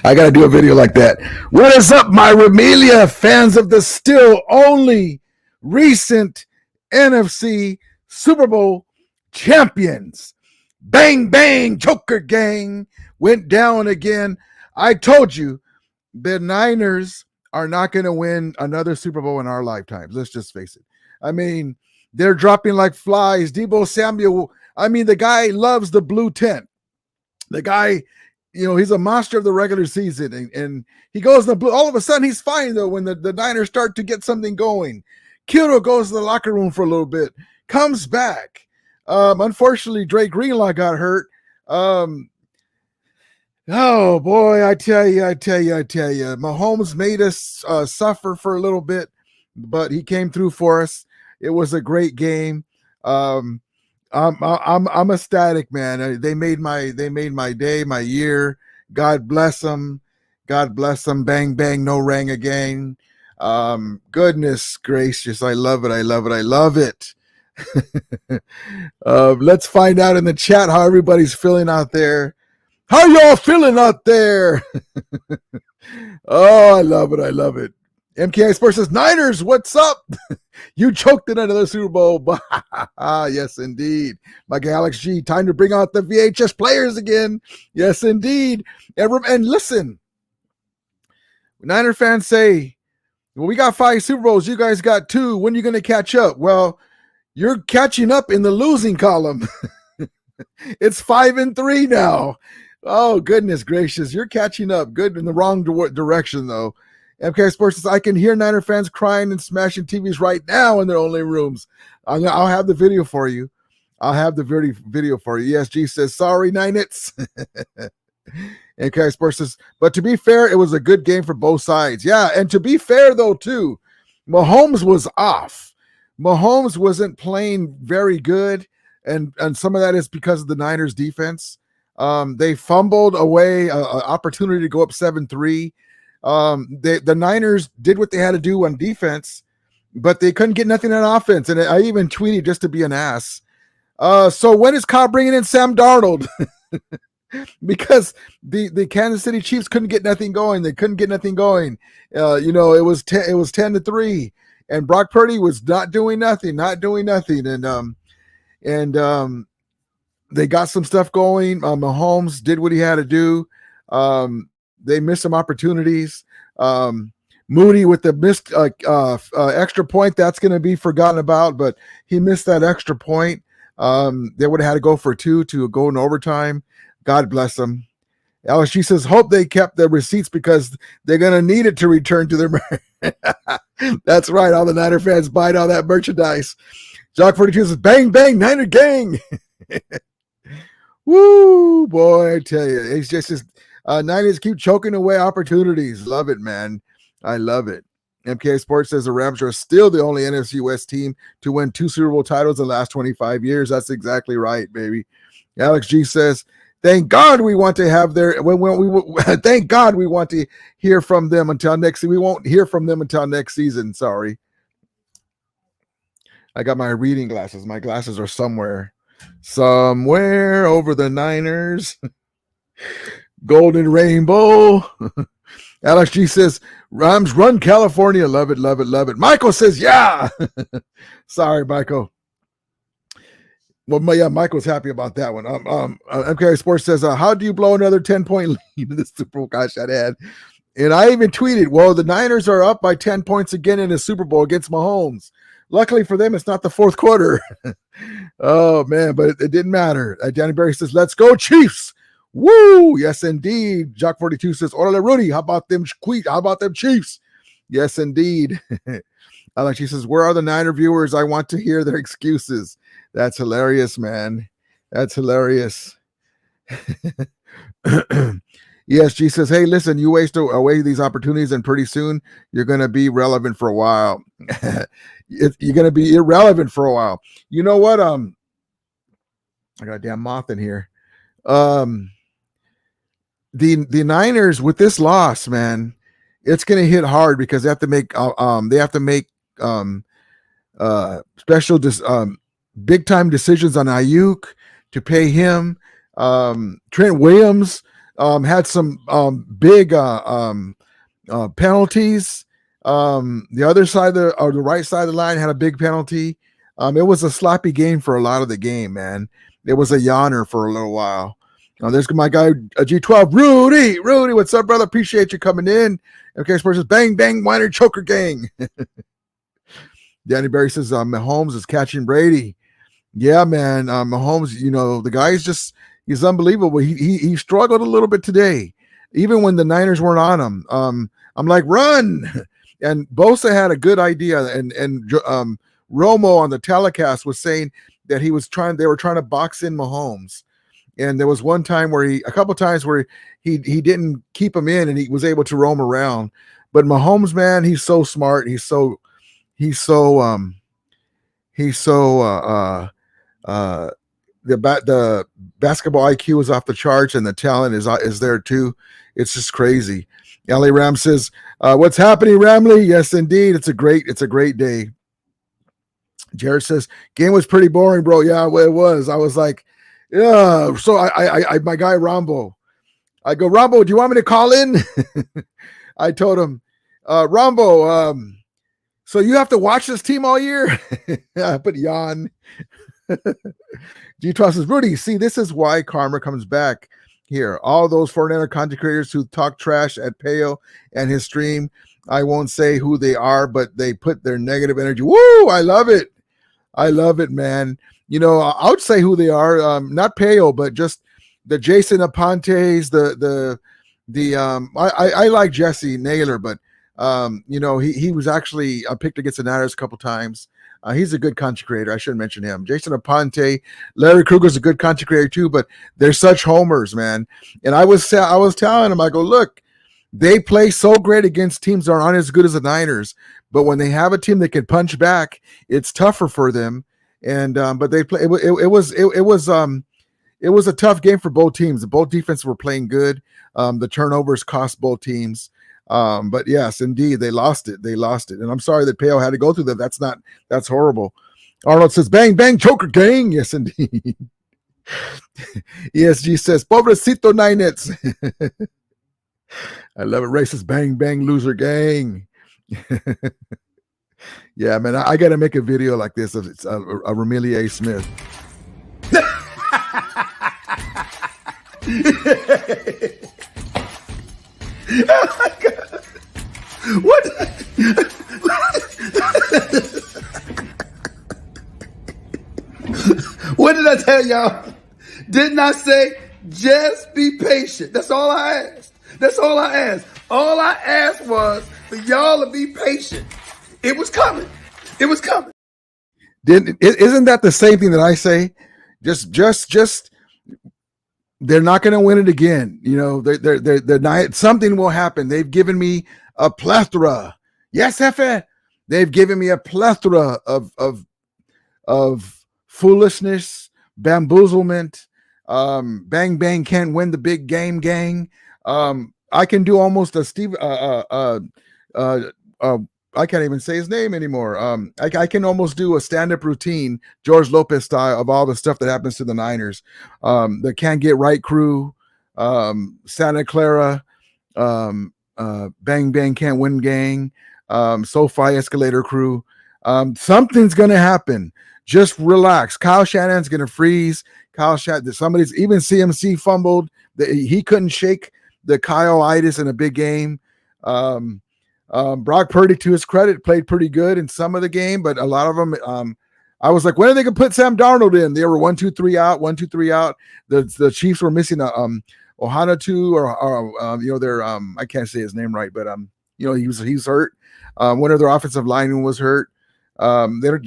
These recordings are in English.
I got to do a video like that. What is up, my Remelia fans of the still only recent NFC Super Bowl champions? Bang, bang, Joker gang went down again. I told you the Niners are not going to win another Super Bowl in our lifetimes. Let's just face it. I mean, they're dropping like flies. Deebo Samuel, I mean, the guy loves the blue tent. The guy, he's a monster of the regular season, and he goes in the blue. All of a sudden, he's fine, though, when the Niners start to get something going. Kittle goes to the locker room for a little bit, comes back. Unfortunately, Dre Greenlaw got hurt. Oh, boy, I tell you. Mahomes made us suffer for a little bit, but he came through for us. It was a great game. I'm ecstatic, man. They made my day, my year. God bless them. God bless them. Bang, bang, no rang again. Goodness gracious. I love it. Let's find out in the chat how everybody's feeling out there. How y'all feeling out there? Oh, I love it. MKI Sports says, Niners, what's up? You choked in another Super Bowl. Yes, indeed. My guy Alex G, time to bring out the VHS players again. Yes, indeed. And listen, Niner fans say, well, we got 5 Super Bowls. You guys got 2. When are you going to catch up? Well, you're catching up in the losing column. It's 5-3 now. Oh, goodness gracious. You're catching up. Good in the wrong direction, though. MK Sports says, I can hear Niner fans crying and smashing TVs right now in their only rooms. I'll have the video for you. ESG says, sorry, Niners. MK Sports says, but to be fair, it was a good game for both sides. Yeah, and to be fair, though, too, Mahomes was off. Mahomes wasn't playing very good, and some of that is because of the Niners' defense. They fumbled away an opportunity to go up 7-3. The Niners did what they had to do on defense, but they couldn't get nothing on offense. And I even tweeted just to be an ass. So when is Kyle bringing in Sam Darnold? Because the Kansas City Chiefs couldn't get nothing going. They couldn't get nothing going. It was 10-3, and Brock Purdy was not doing nothing. And they got some stuff going. Mahomes did what he had to do. They missed some opportunities. Moody with the missed extra point, that's going to be forgotten about, but he missed that extra point. They would have had to go for 2 to go in overtime. God bless them. LSG says, hope they kept the receipts because they're going to need it to return to their That's right. All the Niner fans buying all that merchandise. Jock 42 says, bang, bang, Niner gang. Woo, boy, I tell you. It's just Niners keep choking away opportunities. Love it, man. I love it. MK Sports says the Rams are still the only NFC West team to win 2 Super Bowl titles in the last 25 years. That's exactly right, baby. Alex G says, thank God we want to have their thank God we want to hear from them until next. We won't hear from them until next season. Sorry. I got my reading glasses. My glasses are somewhere over the Niners. Golden Rainbow. Alex G says, Rams run California. Love it. Michael says, yeah. Sorry, Michael. Well, yeah, Michael's happy about that one. MK Sports says, how do you blow another 10-point lead in the Super Bowl? Gosh, that ad. And I even tweeted, well, the Niners are up by 10 points again in the Super Bowl against Mahomes. Luckily for them, it's not the fourth quarter. Oh, man, but it didn't matter. Danny Berry says, let's go, Chiefs. Woo! Yes, indeed. Jock 42 says, Orale Rudy, how about them Chiefs? Yes, indeed. Alex, she says, where are the Niner viewers? I want to hear their excuses. That's hilarious, man. That's hilarious. ESG says, hey, listen, you waste away these opportunities, and pretty soon you're going to be relevant for a while. You're going to be irrelevant for a while. You know what? I got a damn moth in here. The Niners with this loss, man, it's going to hit hard because they have to make big time decisions on Ayuk to pay him. Trent Williams had some big penalties. The other side the right side of the line had a big penalty. It was a sloppy game for a lot of the game, man. It was a yawner for a little while. There's my guy G12, Rudy. Rudy, what's up, brother? Appreciate you coming in. Okay, Sports says bang bang whiner choker gang. Danny Berry says Mahomes is catching Brady. Yeah, man. Mahomes, the guy is he's unbelievable. He struggled a little bit today, even when the Niners weren't on him. I'm like, run. And Bosa had a good idea, and Romo on the telecast was saying that they were trying to box in Mahomes. And there was a couple times where he didn't keep him in, and he was able to roam around. But Mahomes, man, he's so smart. The basketball IQ is off the charts, and the talent is there too. It's just crazy. LA Ram says, what's happening, Ramley? Yes, indeed. It's a great day. Jared says, game was pretty boring, bro. Yeah, well, it was. I was like, yeah. So I my guy Rambo, I go, Rambo, do you want me to call in? I told him, Rambo, so you have to watch this team all year? I put yawn. G-Toss says, Rudy, see, this is why karma comes back here. All those 49er content creators who talk trash at Peo and his stream, I won't say who they are, but they put their negative energy. Woo! I love it. I love it, man. I would say who they are. Not Peo, but just the Jason Apontes, I like Jesse Naylor, but he was actually picked against the Niners a couple times. He's a good content creator. I shouldn't mention him. Jason Aponte, Larry Kruger's a good content creator too, but they're such homers, man. And I was telling him, I go, look, they play so great against teams that aren't as good as the Niners, but when they have a team that can punch back, it's tougher for them. And but they play. It was a tough game for both teams. Both defenses were playing good. The turnovers cost both teams. But yes, indeed, they lost it. And I'm sorry that Peo had to go through that. That's horrible. Arnold says, bang, bang, choker gang. Yes, indeed. ESG says, pobrecito Ninets. I love it. Ray says, bang, bang, loser gang. Yeah, man, I got to make a video like this of a Ramili A. Smith. Oh my God. What? What did I tell y'all? Didn't I say just be patient? That's all I asked. All I asked was for y'all to be patient. It was coming. Isn't that the same thing that I say? Just they're not going to win it again. They're not. Something will happen. They've given me a plethora. Yes, Hefe. They've given me a plethora of foolishness, bamboozlement. Bang bang can't win the big game, gang. I can do almost a Steve. I can't even say his name anymore. I can almost do a stand-up routine, George Lopez style, of all the stuff that happens to the Niners. The Can't Get Right crew, Santa Clara, Bang Bang Can't Win gang, SoFi Escalator crew. Something's going to happen. Just relax. Kyle Shanahan's going to freeze. Somebody's even CMC fumbled. He couldn't shake the Kyle-itis in a big game. Brock Purdy, to his credit, played pretty good in some of the game, but a lot of them, I was like, when are they going to put Sam Darnold in? They were 1-2-3 out. The Chiefs were missing Ohanatu or their I can't say his name right, but he's hurt. One of their offensive linemen was hurt. The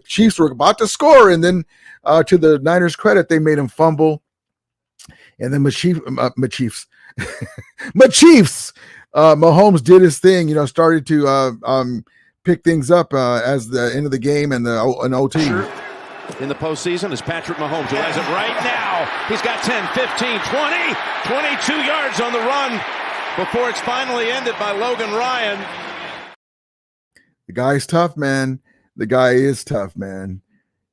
Chiefs were about to score, and then to the Niners' credit, they made him fumble. And then Mahomes Mahomes did his thing, started to pick things up as the end of the game and an OT. In the postseason is Patrick Mahomes, who has it right now. He's got 10, 15, 20, 22 yards on the run before it's finally ended by Logan Ryan. The guy's tough, man. The guy is tough, man.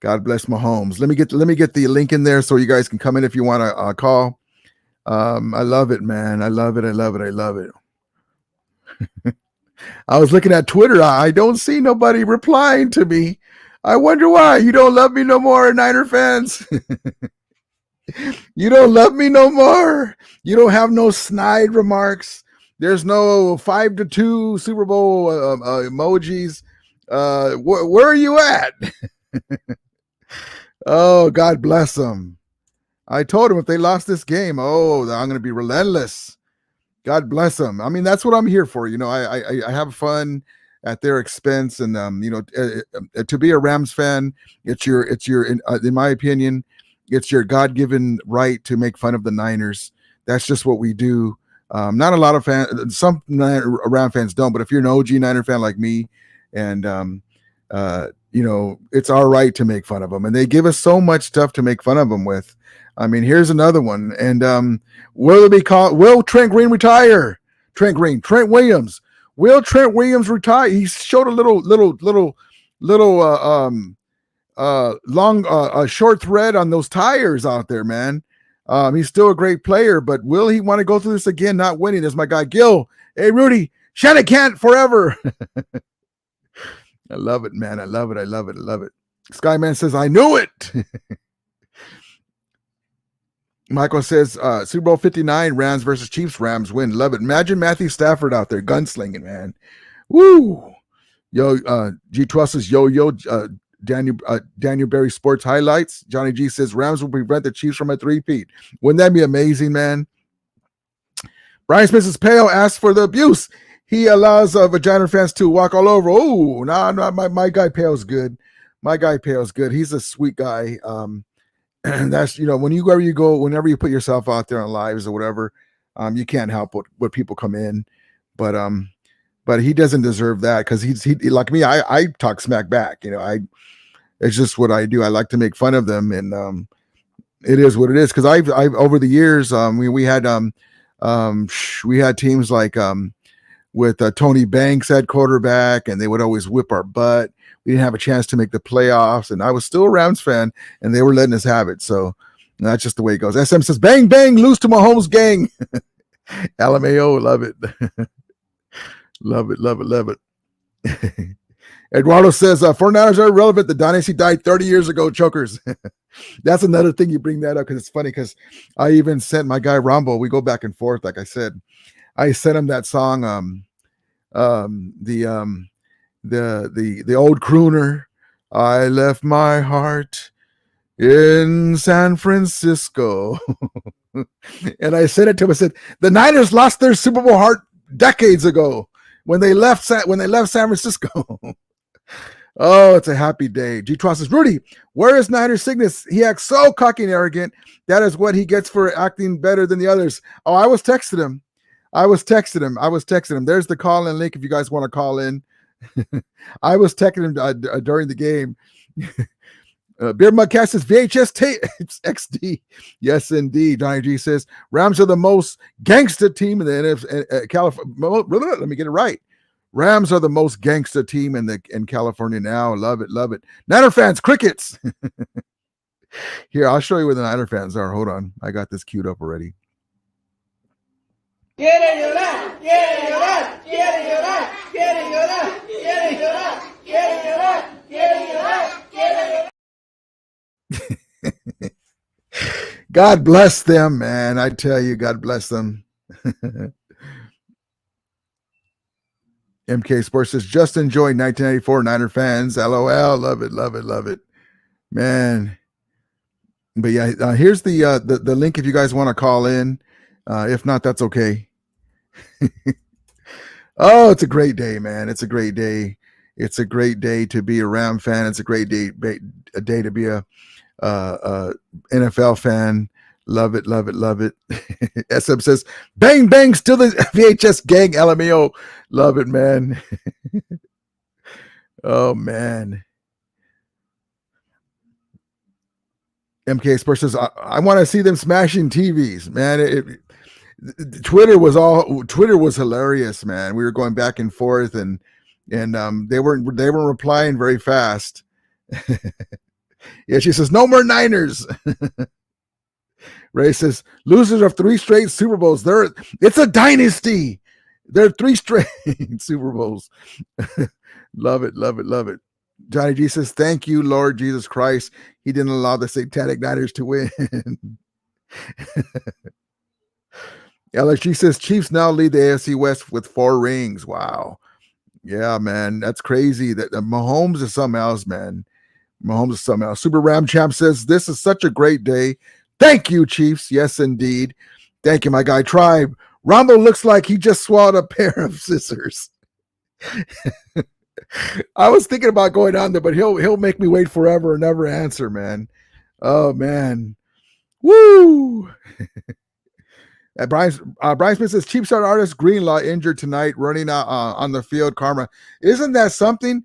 God bless Mahomes. Let me get the link in there so you guys can come in if you want to call. I love it, man. I love it. I love it. I love it. I was looking at Twitter. I don't see nobody replying to me. I wonder why. You don't love me no more, Niner fans. You don't love me no more. You don't have no snide remarks. There's no 5-2 Super Bowl emojis. Where are you at? Oh, God bless them. I told them if they lost this game, I'm going to be relentless. God bless them. I mean, that's what I'm here for. I have fun at their expense, and to be a Rams fan, it's your in my opinion, it's your God-given right to make fun of the Niners. That's just what we do. Not a lot of fans, some Rams fans don't, but if you're an OG Niner fan like me, and it's our right to make fun of them, and they give us so much stuff to make fun of them with. I mean, here's another one. And will Trent Green retire? Trent Williams. Will Trent Williams retire? He showed a little long short thread on those tires out there, man. He's still a great player, but will he want to go through this again, not winning? There's my guy Gil. Hey, Rudy, Shanahan forever. I love it, man. I love it. I love it. I love it. Skyman says, I knew it. Michael says, Super Bowl 59, Rams versus Chiefs. Rams win. Love it. Imagine Matthew Stafford out there gunslinging, man. Woo. Yo, G Trust says, Daniel Berry Sports Highlights. Johnny G says, Rams will prevent the Chiefs from a three-peat. Wouldn't that be amazing, man? Brian Smith says, Pale asks for the abuse. He allows vagina fans to walk all over. Oh, no, my guy Pale's good. My guy Pale's good. He's a sweet guy. And that's, whenever you go, whenever you put yourself out there on lives or whatever, you can't help what people come in. But he doesn't deserve that, because he like me, I talk smack back. It's just what I do. I like to make fun of them, and it is what it is. Because I've over the years, we had teams like with Tony Banks at quarterback, and they would always whip our butt. We didn't have a chance to make the playoffs, and I was still a Rams fan, and they were letting us have it. So that's just the way it goes. SM says, bang, bang, lose to Mahomes gang. LMAO, love it. Love it, love it, love it. Eduardo says, 49ers are irrelevant. The dynasty died 30 years ago, chokers. That's another thing you bring that up, because it's funny, because I even sent my guy Rambo, we go back and forth, like I said. I sent him that song, the old crooner, I left my heart in San Francisco. And I sent it to him. I said, the Niners lost their Super Bowl heart decades ago when they left San Francisco. Oh, it's a happy day. G-Tron says, Rudy, where is Niners Cygnus? He acts so cocky and arrogant. That is what he gets for acting better than the others. Oh, I was texting him. There's the call-in link if you guys want to call in. I was texting him during the game. Beer Mudcast says VHS tape XD. Yes, indeed. Johnny G says Rams are the most gangster team in the NFC. California. Let me get it right. Rams are the most gangster team in California now. Love it, love it. Niner fans, crickets. Here, I'll show you where the Niner fans are. Hold on, I got this queued up already. Quiere llorar, quiere llorar, quiere llorar, quiere llorar, quiere llorar, quiere llorar, quiere llorar, quiere llorar. God bless them, man. I tell you, God bless them. MK Sports says, just enjoy 1994 Niner fans. LOL. Love it, love it, love it. Man. But yeah, here's the link if you guys want to call in. If not, that's okay. Oh, it's a great day, man. It's a great day. It's a great day to be a Ram fan. It's a great day to be a NFL fan. Love it, love it, love it. SM says, bang, bang, still the VHS gang, LMAO. Love it, man. Oh, man. MK Sports says, I want to see them smashing TVs, man. Twitter was hilarious, man. We were going back and forth, and and they weren't replying very fast. Yeah, she says, no more Niners. Ray says, losers of 3 straight Super Bowls. It's a dynasty. They're 3 straight Super Bowls. Love it, love it, love it. Johnny G says, thank you, Lord Jesus Christ. He didn't allow the Satanic Niners to win. LSG says, Chiefs now lead the AFC West with 4 rings. Wow. Yeah, man, that's crazy. That Mahomes is something else, man. Mahomes is something else. Super Ram Champ says, this is such a great day. Thank you, Chiefs. Yes, indeed. Thank you, my guy. Tribe. Rambo looks like he just swallowed a pair of scissors. I was thinking about going on there, but he'll make me wait forever and never answer, man. Oh, man. Woo! Brian Smith says, Chiefs star artist Greenlaw injured tonight, running out on the field. Karma. Isn't that something?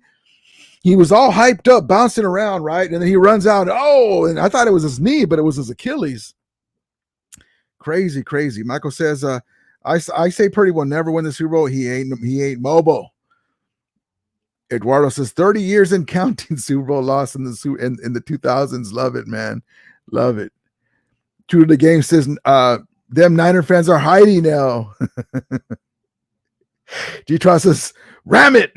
He was all hyped up, bouncing around, right? And then he runs out. Oh, and I thought it was his knee, but it was his Achilles. Crazy, crazy. Michael says, I say Purdy will never win the Super Bowl. He ain't mobile. Eduardo says 30 years and counting Super Bowl loss in the 2000s. Love it, man. Love it. True to the game says, them Niner fans are hiding now. G-Tron says, ram it.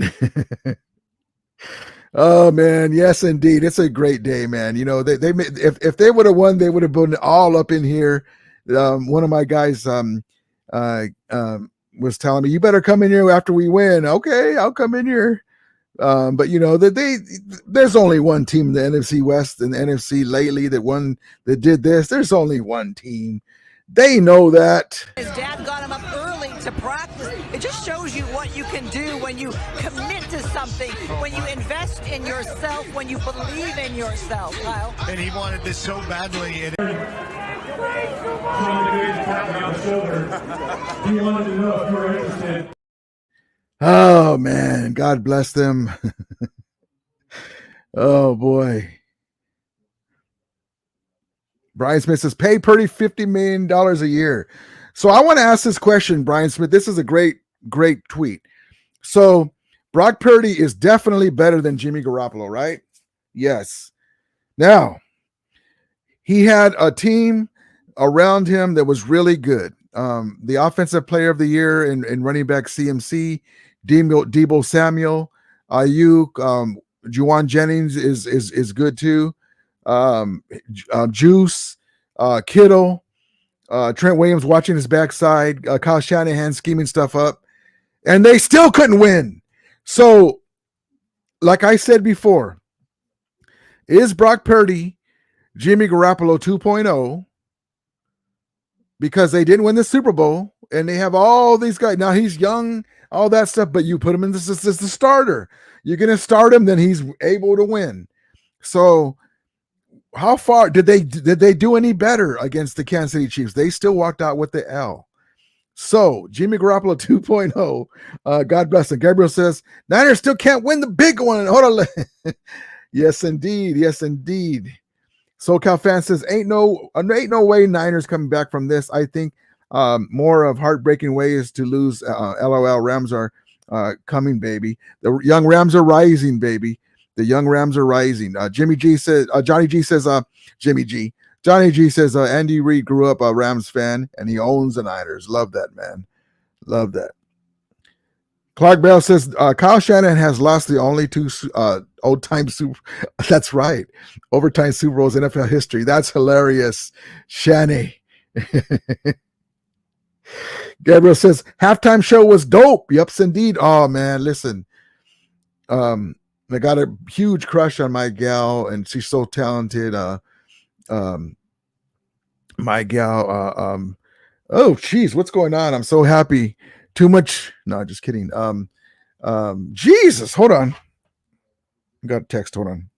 Oh, man. Yes, indeed. It's a great day, man. You know, they if they would have won, they would have been all up in here. One of my guys was telling me, you better come in here after we win. Okay, I'll come in here. But you know that there's only one team in the NFC West and the NFC lately that did this. There's only one team. They know that. His dad got him up early to practice. It just shows you what you can do when you commit to something, when you invest in yourself, when you believe in yourself, Kyle. And he wanted this so badly. He wanted to know if you were interested. Oh, man. God bless them. Oh, boy. Brian Smith says, pay Purdy $50 million a year. So I want to ask this question, Brian Smith. This is a great, great tweet. So Brock Purdy is definitely better than Jimmy Garoppolo, right? Yes. Now, he had a team around him that was really good. The offensive player of the year in running back CMC, Deebo Samuel, Ayuk, Juwan Jennings is good too. Juice, Kittle, Trent Williams watching his backside, Kyle Shanahan scheming stuff up, and they still couldn't win. So, like I said before, is Brock Purdy Jimmy Garoppolo 2.0? Because they didn't win the Super Bowl, and they have all these guys. Now he's young, all that stuff, but you put him in this as the starter. You're going to start him, then he's able to win. So how far did they do any better against the Kansas City Chiefs? They still walked out with the L. So Jimmy Garoppolo 2.0, God bless him. Gabriel says, Niners still can't win the big one. Hold on. Yes, indeed. Yes, indeed. SoCal fan says, ain't no way Niners coming back from this. I think more of heartbreaking ways to lose. LOL, Rams are coming, baby. The young Rams are rising, baby. The young Rams are rising. Johnny G says, Andy Reid grew up a Rams fan and he owns the Niners. Love that, man. Love that. Clark Bell says, Kyle Shanahan has lost the only 2 old-time Super. That's right. Overtime Super Bowls in NFL history. That's hilarious. Shanny. Gabriel says, halftime show was dope. Yups, indeed. Oh, man, listen. I got a huge crush on my gal, and she's so talented. My gal, oh, geez, what's going on? I'm so happy. Too much. No, just kidding. Jesus, hold on. I got a text. Hold on.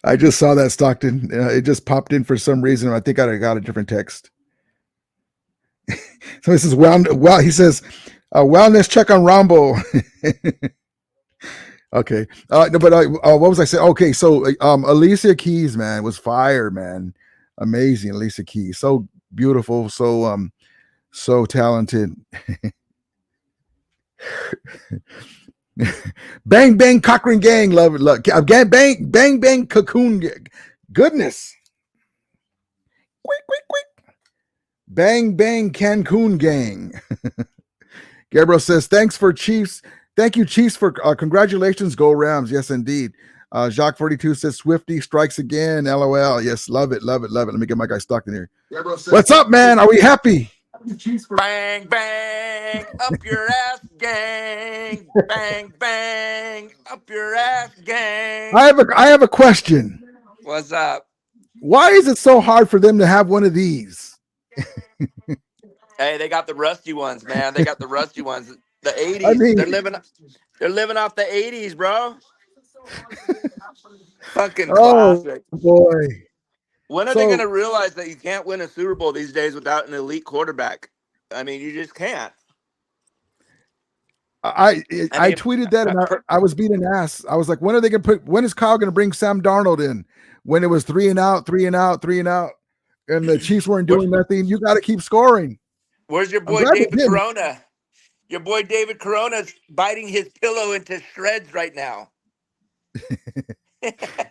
I just saw that Stockton. It just popped in for some reason. I think I got a different text. So this is well. He says, wellness check on Rambo. Okay. No, but what was I saying? Okay, so Alicia Keys, man, was fire, man. Amazing, Alicia Keys. So beautiful, so talented. Bang bang Cochrane gang, love it, love again. Bang bang bang cocoon. Goodness. Quick, quick, quick. Bang bang Cancun gang. Gabriel says, thanks for Chiefs. Thank you, Chiefs, for congratulations. Go Rams. Yes, indeed. Jacques 42 says, Swifty strikes again. LOL. Yes, love it, love it, love it. Let me get my guy Stockton here. What's up, man? Are we happy? Bang, bang, up your ass, gang. Bang, bang, up your ass, gang. I have a question. What's up? Why is it so hard for them to have one of these? Hey, they got the rusty ones, man. They got the rusty ones. The 80s. I mean, they're living off the 80s, bro. Fucking oh, classic. Boy. When are they going to realize that you can't win a Super Bowl these days without an elite quarterback? I mean, you just can't. I tweeted that and I was being an ass. I was like, when is Kyle going to bring Sam Darnold in? When it was 3 and out, and the Chiefs weren't doing nothing. You got to keep scoring. Where's your boy David Corona? Your boy David Corona's biting his pillow into shreds right now.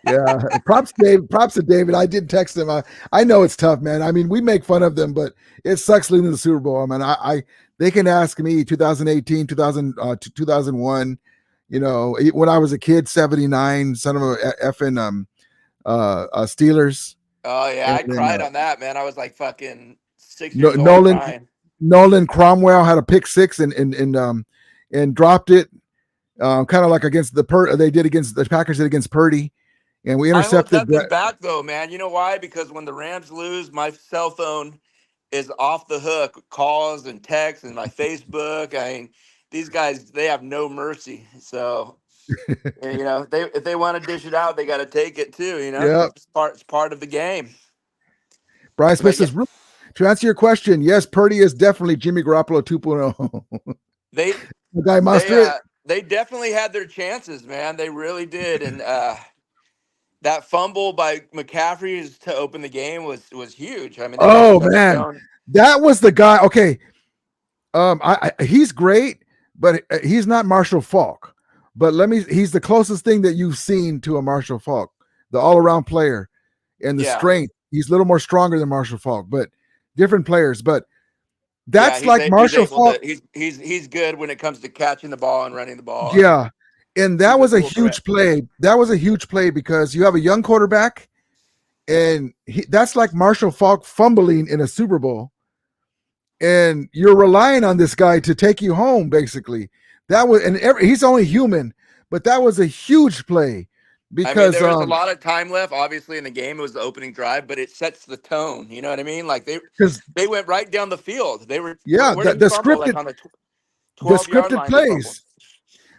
Yeah, props to David. I did text him. I know it's tough, man. I mean, we make fun of them, but it sucks losing the Super Bowl. I mean, they can ask me 2018, 2001, you know, when I was a kid, 79, son of a effing Steelers. Oh yeah, I cried on that, man. I was like fucking 6 years old. Nolan Cromwell had a pick six and dropped it. Kind of like against the Packers did against Purdy, and we intercepted. I will back though, man. You know why? Because when the Rams lose, my cell phone is off the hook. Calls and texts and my Facebook. I mean, these guys, they have no mercy. So, you know, if they want to dish it out, they got to take it too. You know, yep. It's part of the game. Bryce Smith says, to answer your question, yes, Purdy is definitely Jimmy Garoppolo 2.0. They definitely had their chances, man. They really did. And that fumble by McCaffrey to open the game was huge. I mean, man, that was the guy. Okay, he's great, but he's not Marshall Faulk. But he's the closest thing that you've seen to a Marshall Faulk, the all-around player, and the strength. He's a little more stronger than Marshall Faulk, but different players. But that's like Marshall Faulk. He's good when it comes to catching the ball and running the ball. Yeah. And that was a huge play. That was a huge play because you have a young quarterback and that's like Marshall Faulk fumbling in a Super Bowl. And you're relying on this guy to take you home, basically. He's only human, but that was a huge play. Because there was a lot of time left, obviously, in the game. It was the opening drive, but it sets the tone. You know what I mean? Like they went right down the field. They were the scripted plays.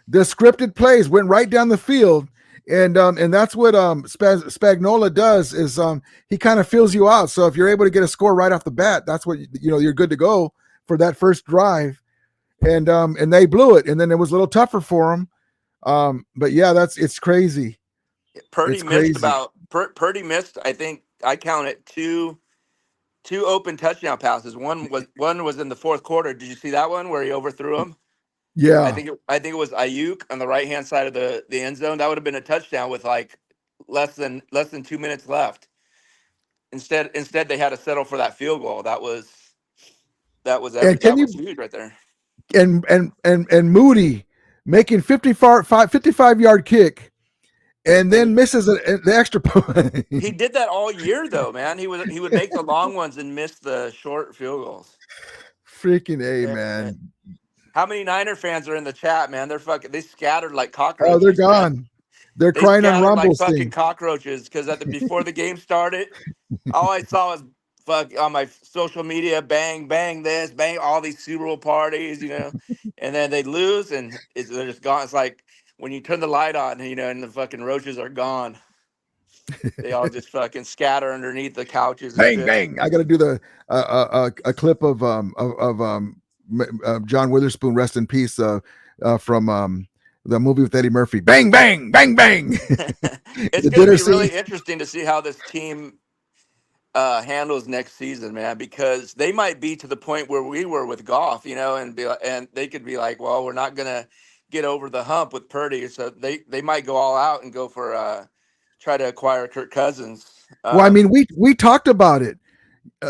The scripted plays went right down the field, and that's what Spagnuolo does is he kind of fills you out. So if you're able to get a score right off the bat, that's what you're good to go for that first drive, and they blew it, and then it was a little tougher for them. But yeah, it's crazy. Purdy missed. I think I counted two open touchdown passes. One was in the fourth quarter. Did you see that one where he overthrew him? Yeah, I think it was Ayuk on the right hand side of the end zone. That would have been a touchdown with like less than 2 minutes left. Instead they had to settle for that field goal. That was huge right there. And Moody making 55-yard kick. And then misses the extra point. He did that all year, though, man. He would make the long ones and miss the short field goals. Freaking A, man. How many Niner fans are in the chat, man? They scattered like cockroaches. Oh, they're gone. Man. They're crying on Rumble's like fucking cockroaches because before the game started, all I saw was on my social media, bang, bang this, bang all these Super Bowl parties, and then they lose and they're just gone. It's like when you turn the light on, and the fucking roaches are gone. They all just fucking scatter underneath the couches. Bang, bang! I got to do a clip of John Witherspoon, rest in peace, from the movie with Eddie Murphy. Bang, bang, bang, bang. It's going to be really interesting to see how this team handles next season, man, because they might be to the point where we were with Goff, and and they could be like, well, we're not gonna get over the hump with Purdy, so they might go all out and go for try to acquire Kirk Cousins. Well, I mean, we talked about it.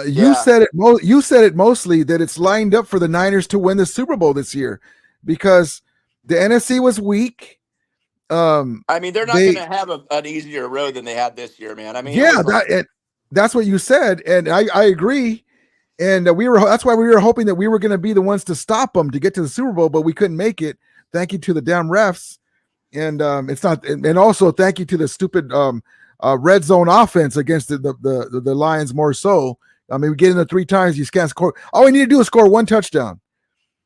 You Yeah, said it. You said it mostly that it's lined up for the Niners to win the Super Bowl this year because the NFC was weak. I mean, they're not They gonna have an easier road than they had this year, man. I mean, it yeah, was like, that's what you said, and I agree. And that's why we were hoping that we were going to be the ones to stop them to get to the Super Bowl, but we couldn't make it. Thank you to the damn refs, and it's not, and also thank you to the stupid red zone offense against the Lions more so. I mean, we get in there 3 times, you can't score. All we need to do is score 1 touchdown.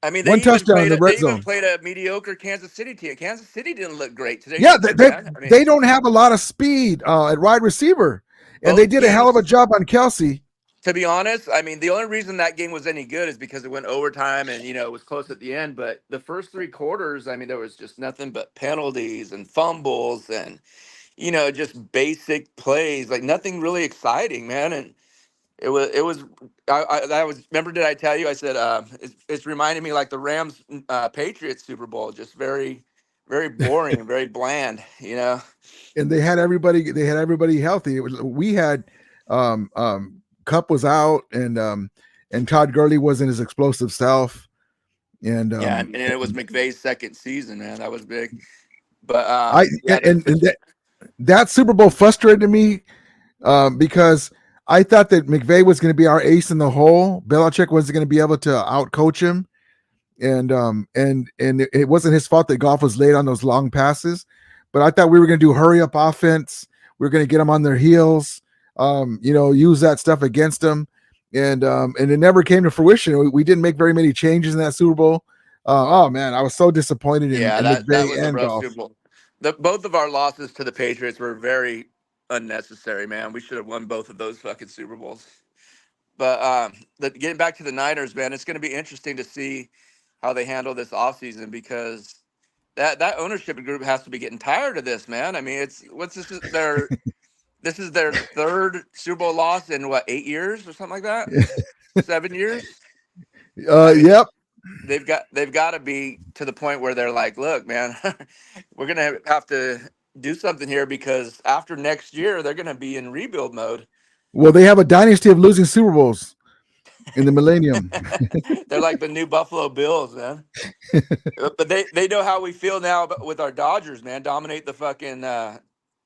I mean, One touchdown in the red they even zone. played a mediocre Kansas City team. Kansas City didn't look great today. Yeah, Either, man. I mean, they don't have a lot of speed at wide receiver, and they both did a hell of a teams. job on Kelsey. To be honest, I mean, the only reason that game was any good is because it went overtime and, it was close at the end. But the first 3 quarters, I mean, there was just nothing but penalties and fumbles and, just basic plays, like nothing really exciting, man. And I was, remember, did I tell you, I said, it's reminding me like the Rams Patriots Super Bowl, just very, very boring, very bland. And they had everybody healthy. We had Cup was out, and Todd Gurley wasn't his explosive self. And Yeah. And it was McVay's second season, man. That was big. But yeah, and that Super Bowl frustrated me because I thought that McVay was going to be our ace in the hole. Belichick wasn't going to be able to outcoach him, and it wasn't his fault that Goff was late on those long passes. But I thought we were going to do hurry up offense. We were going to get them on their heels, use that stuff against them, and it never came to fruition. We didn't make very many changes in that Super Bowl. Oh man, I was so disappointed in that McVay was a and rough Goff. Super Bowl. Both of our losses to the Patriots were very unnecessary, man. We should have won both of those fucking Super Bowls. But getting back to the Niners, man, it's going to be interesting to see how they handle this offseason because that ownership group has to be getting tired of this, man. I mean, this is their third Super Bowl loss in 8 years or something like that, 7 years. I mean, Yep. They've got to be to the point where they're like, look, man, we're gonna have to do something here because after next year they're gonna be in rebuild mode. Well, they have a dynasty of losing Super Bowls in the millennium. They're like the new Buffalo Bills, man. But they know how we feel now with our Dodgers, man. Dominate the fucking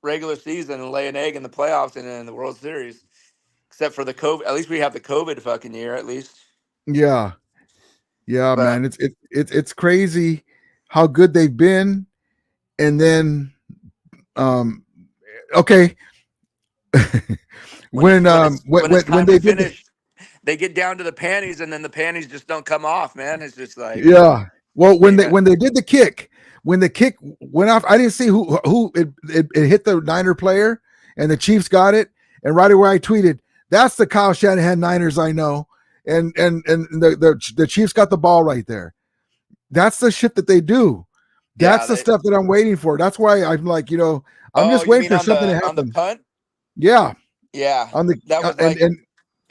regular season and lay an egg in the playoffs and in the World Series. Except for the COVID. At least we have the COVID fucking year, at least. Yeah, But man, it's crazy how good they've been, and then, okay, when it's time they to did finish, they get down to the panties, and then the panties just don't come off, man. It's just like, yeah. Well, when yeah. they did the kick, when the kick went off, I didn't see who it hit the Niner player, and the Chiefs got it, and right away I tweeted, "That's the Kyle Shanahan Niners I know." And the Chiefs got the ball right there. That's the shit that they do. That's the stuff that I'm waiting for. That's why I'm like, I'm just waiting for something to happen. On the punt? Yeah. Yeah. On the that was like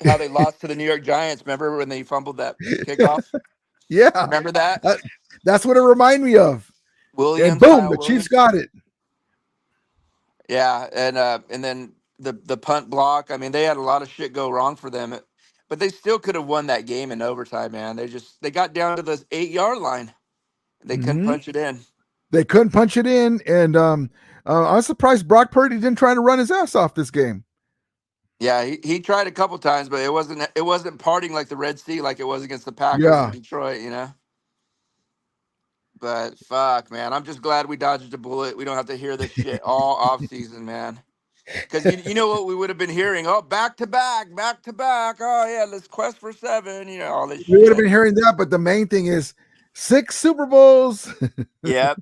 how they lost to the New York Giants. Remember when they fumbled that kickoff? Yeah. Remember that? That's what it reminded me of. Williams, and boom, the Chiefs got it. Yeah, and then the punt block. I mean, they had a lot of shit go wrong for them, but they still could have won that game in overtime, man. They got down to the 8-yard line. They couldn't punch it in. They couldn't punch it in, and I was surprised Brock Purdy didn't try to run his ass off this game. Yeah, he tried a couple times, but it wasn't parting like the Red Sea like it was against the Packers in Detroit, But fuck, man, I'm just glad we dodged a bullet. We don't have to hear this shit all off season, man. Because you know what we would have been hearing? Oh, back to back. Oh yeah, let's quest for 7. All this. We would have been hearing that, but the main thing is 6 Super Bowls. Yep,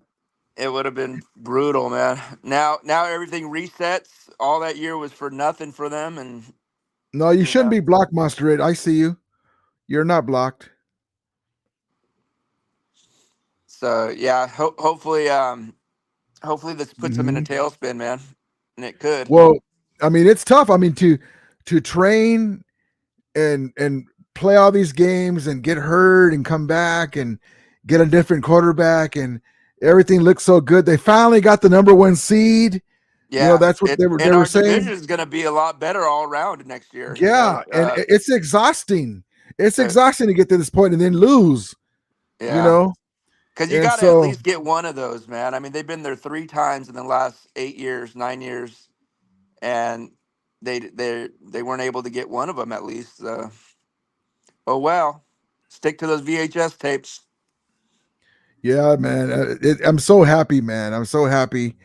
it would have been brutal, man. Now everything resets. All that year was for nothing for them, and no, you shouldn't be blocked, Monster. I see you. You're not blocked. So yeah, hopefully this puts them in a tailspin, man. And it could. Well, I mean, it's tough. I mean, to train and play all these games and get hurt and come back and get a different quarterback and everything looks so good. They finally got the number 1 seed. Yeah, That's what they and were our saying. division is going to be a lot better all around next year. Yeah, and it's exhausting. It's exhausting to get to this point and then lose. Yeah, because you And got to at so least get one of those, man. I mean, they've been there 3 times in the last 8 years, 9 years, and they weren't able to get one of them at least. Oh well, stick to those VHS tapes. yeah, man, I'm so happy, man. I'm so happy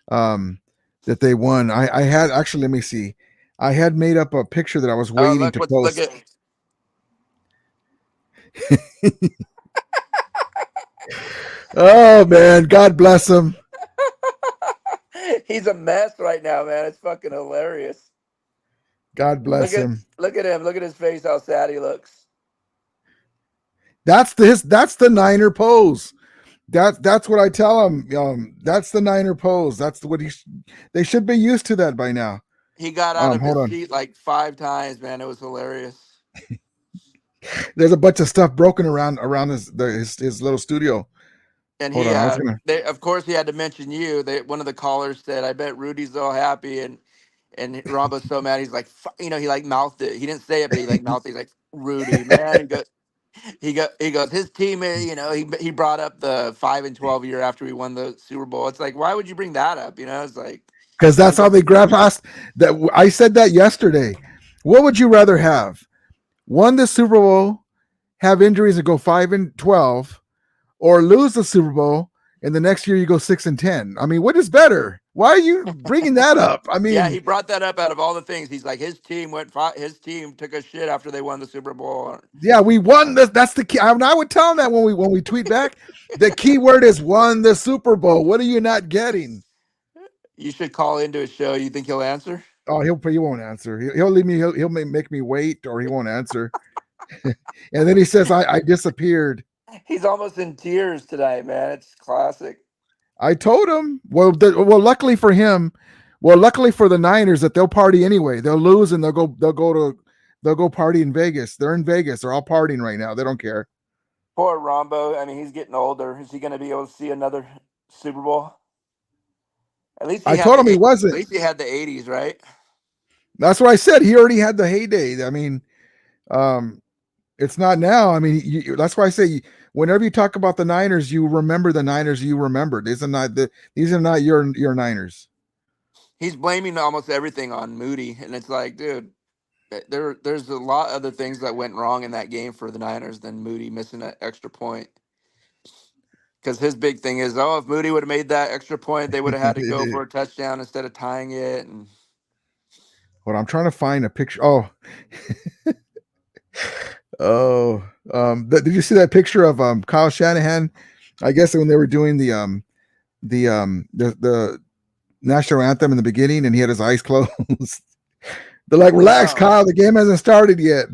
that they won. I had actually, let me see. I had made up a picture that I was Oh, waiting to look post. at. Oh man, God bless him. He's a mess right now, man. It's fucking hilarious. God bless him. Look at him. Look at his face. How sad he looks. That's the Niner pose. That's what I tell him. That's the Niner pose. That's what they should be used to that by now. He got out of Hold his on. seat like 5 times, man. It was hilarious. There's a bunch of stuff broken around his little studio. And Hold on, of course, he had to mention you. One of the callers said, "I bet Rudy's so happy," and Rambo's so mad. He's like, he like mouthed it. He didn't say it, but he like mouthed it. He's like, "Rudy, man." He goes. His team, he brought up the 5-12 year after we won the Super Bowl. It's like, why would you bring that up? It's like, because that's how they grab past that. I said that yesterday. What would you rather have? Won the Super Bowl, have injuries and go 5-12, or lose the Super Bowl and the next year you go 6-10? I mean, what is better? Why are you bringing that up? I mean, yeah, he brought that up out of all the things. He's like, his team took a shit after they won the Super Bowl. Yeah, we won. That's the key. I would tell him that when we tweet back. The key word is won the Super Bowl. What are you not getting? You should call into a show. You think he'll answer? Oh, he won't answer. He'll leave me. He'll make me wait, or he won't answer. And then he says, I disappeared. He's almost in tears tonight, man. It's classic. I told him. Well, luckily for him, luckily for the Niners, that they'll party anyway. They'll lose and they'll go party in Vegas. They're in Vegas. They're all partying right now. They don't care. Poor Rombo. I mean, he's getting older. Is he going to be able to see another Super Bowl? At least I told him he wasn't. At least he had the 80s, right? That's what I said. He already had the heyday. I mean, it's not now. I mean, that's why I say whenever you talk about the Niners, you remember the Niners you remember. These are not your Niners. He's blaming almost everything on Moody, and it's like, dude, there's a lot of other things that went wrong in that game for the Niners than Moody missing that extra point. Because his big thing is, if Moody would have made that extra point, they would have had to go for a touchdown instead of tying it. And hold on, I'm trying to find a picture. Oh, did you see that picture of Kyle Shanahan? I guess when they were doing the national anthem in the beginning, and he had his eyes closed. They're like, "Relax, Kyle. The game hasn't started yet."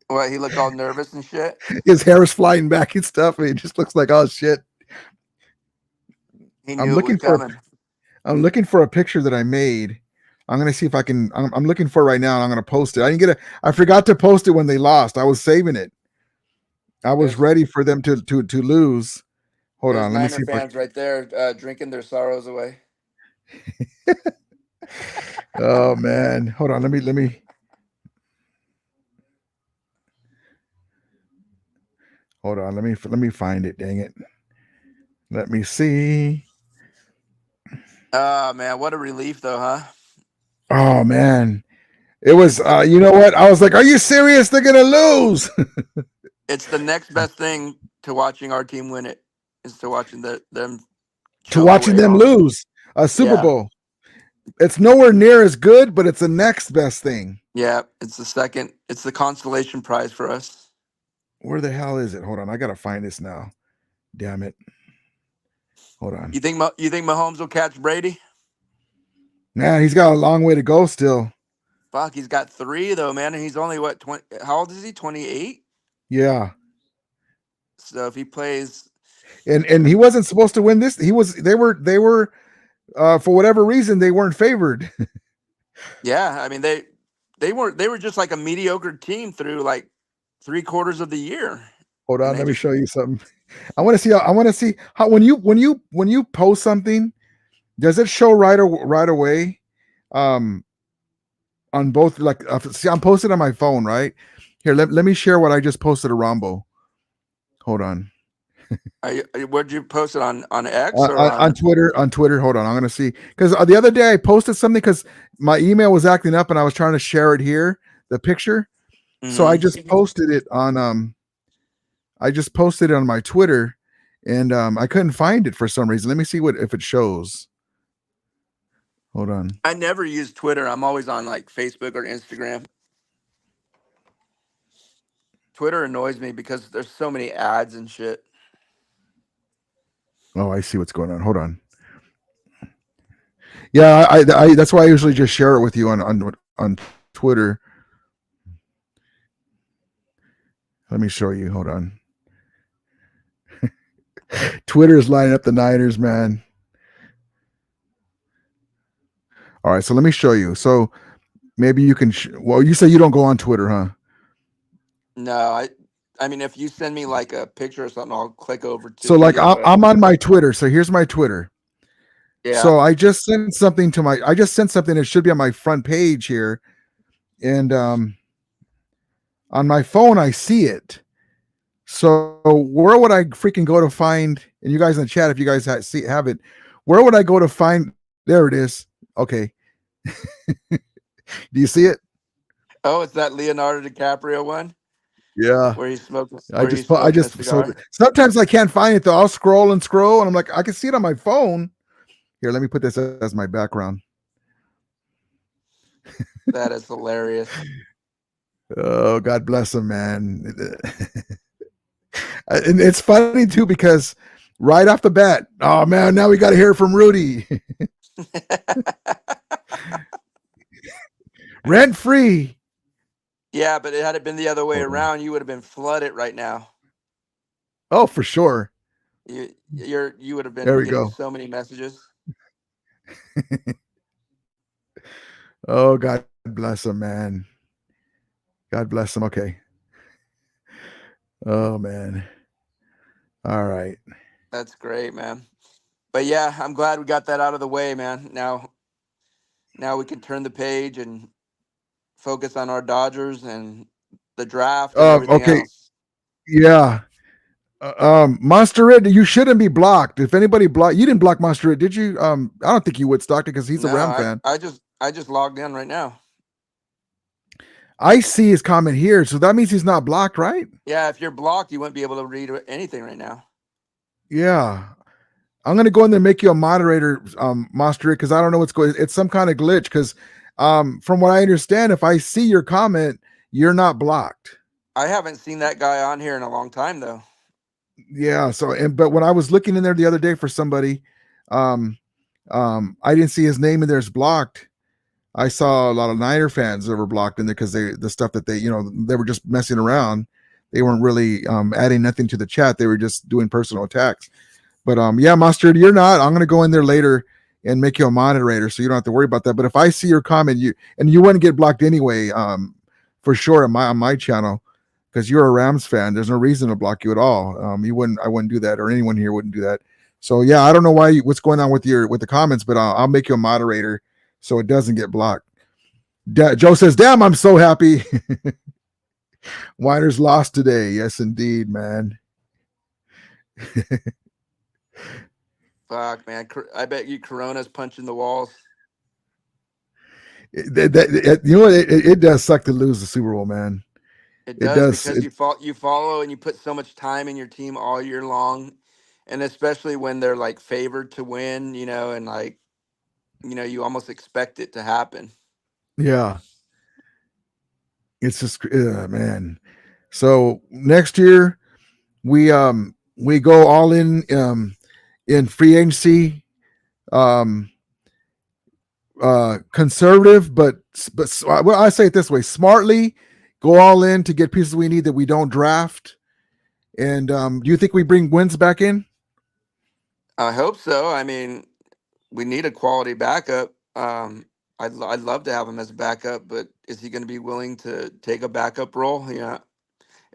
What, he looked all nervous and shit? His hair is flying back and stuff, and he just looks like, oh shit. He knew it was coming. I'm looking for a picture that I made. I'm gonna see if I can. I'm looking for it right now, and I'm gonna post it. I forgot to post it when they lost. I was saving it. I was ready for them to lose. Hold on, let me see. Fans right there drinking their sorrows away. Oh man, hold on. Let me. Hold on, let me find it. Dang it. Let me see. Oh man, what a relief though, huh? Oh man, it was. You know what? I was like, "Are you serious? They're gonna lose." It's the next best thing to watching our team win it is to watching them lose a Super Bowl. It's nowhere near as good, but it's the next best thing. Yeah, it's the second. It's the consolation prize for us. Where the hell is it? Hold on, I gotta find this now. Damn it! Hold on. You think Mahomes will catch Brady? Nah, he's got a long way to go still. Fuck, he's got 3 though, man, and he's only what 20? How old is he? 28. Yeah. So if he plays, and he wasn't supposed to win this. They were for whatever reason they weren't favored. Yeah, I mean they were just like a mediocre team through like 3/4 of the year. Hold And on, they let me just show you something. I want to see how when you post something, does it show right away? On both, like, see, I'm posted on my phone, right? Here, let me share what I just posted to Rombo. Hold on. where'd you post it on X or On Twitter. On Twitter, hold on, I'm gonna see, because the other day I posted something because my email was acting up and I was trying to share it here, the picture. So I just posted it on my Twitter, and I couldn't find it for some reason. Let me see if it shows. Hold on. I never use Twitter. I'm always on like Facebook or Instagram. Twitter annoys me because there's so many ads and shit. Oh, I see what's going on. Hold on. Yeah, I that's why I usually just share it with you on Twitter. Let me show you. Hold on. Twitter is lining up the Niners, man. All right, so let me show you. So maybe you can. Well, you say you don't go on Twitter, huh? No, I mean, if you send me like a picture or something, I'll click over to So see like it. I'm on my Twitter. So here's my Twitter. Yeah. So I just sent something that should be on my front page here, and on my phone I see it. So where would I freaking go to find? And you guys in the chat, if you guys have it, where would I go to find? There it is. Okay. Do you see it? Oh, it's that Leonardo DiCaprio one Yeah. where he's smoking I where he's just smoking a so cigar. sometimes I can't find it though. I'll scroll and scroll, and I'm like, I can see it on my phone. Here, let me put this as my background. That is hilarious. Oh, God bless him, man. And it's funny too because right off the bat, oh man, now we got to hear from Rudy. Rent free. Yeah, but had it been the other way Hold on. around, you would have been flooded right now. Oh, for sure. You would have been There we getting go. so many messages. Oh, God bless him, man. God bless him. Okay. Oh, man. All right. That's great, man. But yeah, I'm glad we got that out of the way, man. Now we can turn the page and focus on our Dodgers and the draft and everything Okay. else. Yeah. Monster Red, you shouldn't be blocked. If anybody blocked, you didn't block Monster Red, did you? I don't think you would, Stockton, because he's a No, Ram fan. I just logged in right now. I see his comment here, so that means he's not blocked, right? Yeah, if you're blocked, you wouldn't be able to read anything right now. Yeah. I'm gonna go in there and make you a moderator, Monster, because I don't know what's going. It's some kind of glitch. Because from what I understand, if I see your comment, you're not blocked. I haven't seen that guy on here in a long time, though. Yeah. So, but when I was looking in there the other day for somebody, I didn't see his name in there as blocked. I saw a lot of Niner fans that were blocked in there because the stuff that they were just messing around. They weren't really adding nothing to the chat. They were just doing personal attacks. But yeah, Mustard, you're not. I'm gonna go in there later and make you a moderator, so you don't have to worry about that. But if I see your comment, you wouldn't get blocked anyway, for sure on my channel, because you're a Rams fan. There's no reason to block you at all. I wouldn't do that, or anyone here wouldn't do that. So yeah, I don't know what's going on with the comments, but I'll make you a moderator so it doesn't get blocked. Joe says, "Damn, I'm so happy." Winers lost today. Yes, indeed, man. Fuck, man. I bet you Corona's punching the walls. You know what? It does suck to lose the Super Bowl, man. It does because you follow and you put so much time in your team all year long, and especially when they're like favored to win, and like, you almost expect it to happen. Yeah. It's just man. So next year we go all in free agency, conservative, but well, I say it this way: smartly go all in to get pieces we need that we don't draft. And do you think we bring Wentz back in? I hope so. I mean, we need a quality backup. I'd love to have him as a backup, but is he going to be willing to take a backup role? Yeah.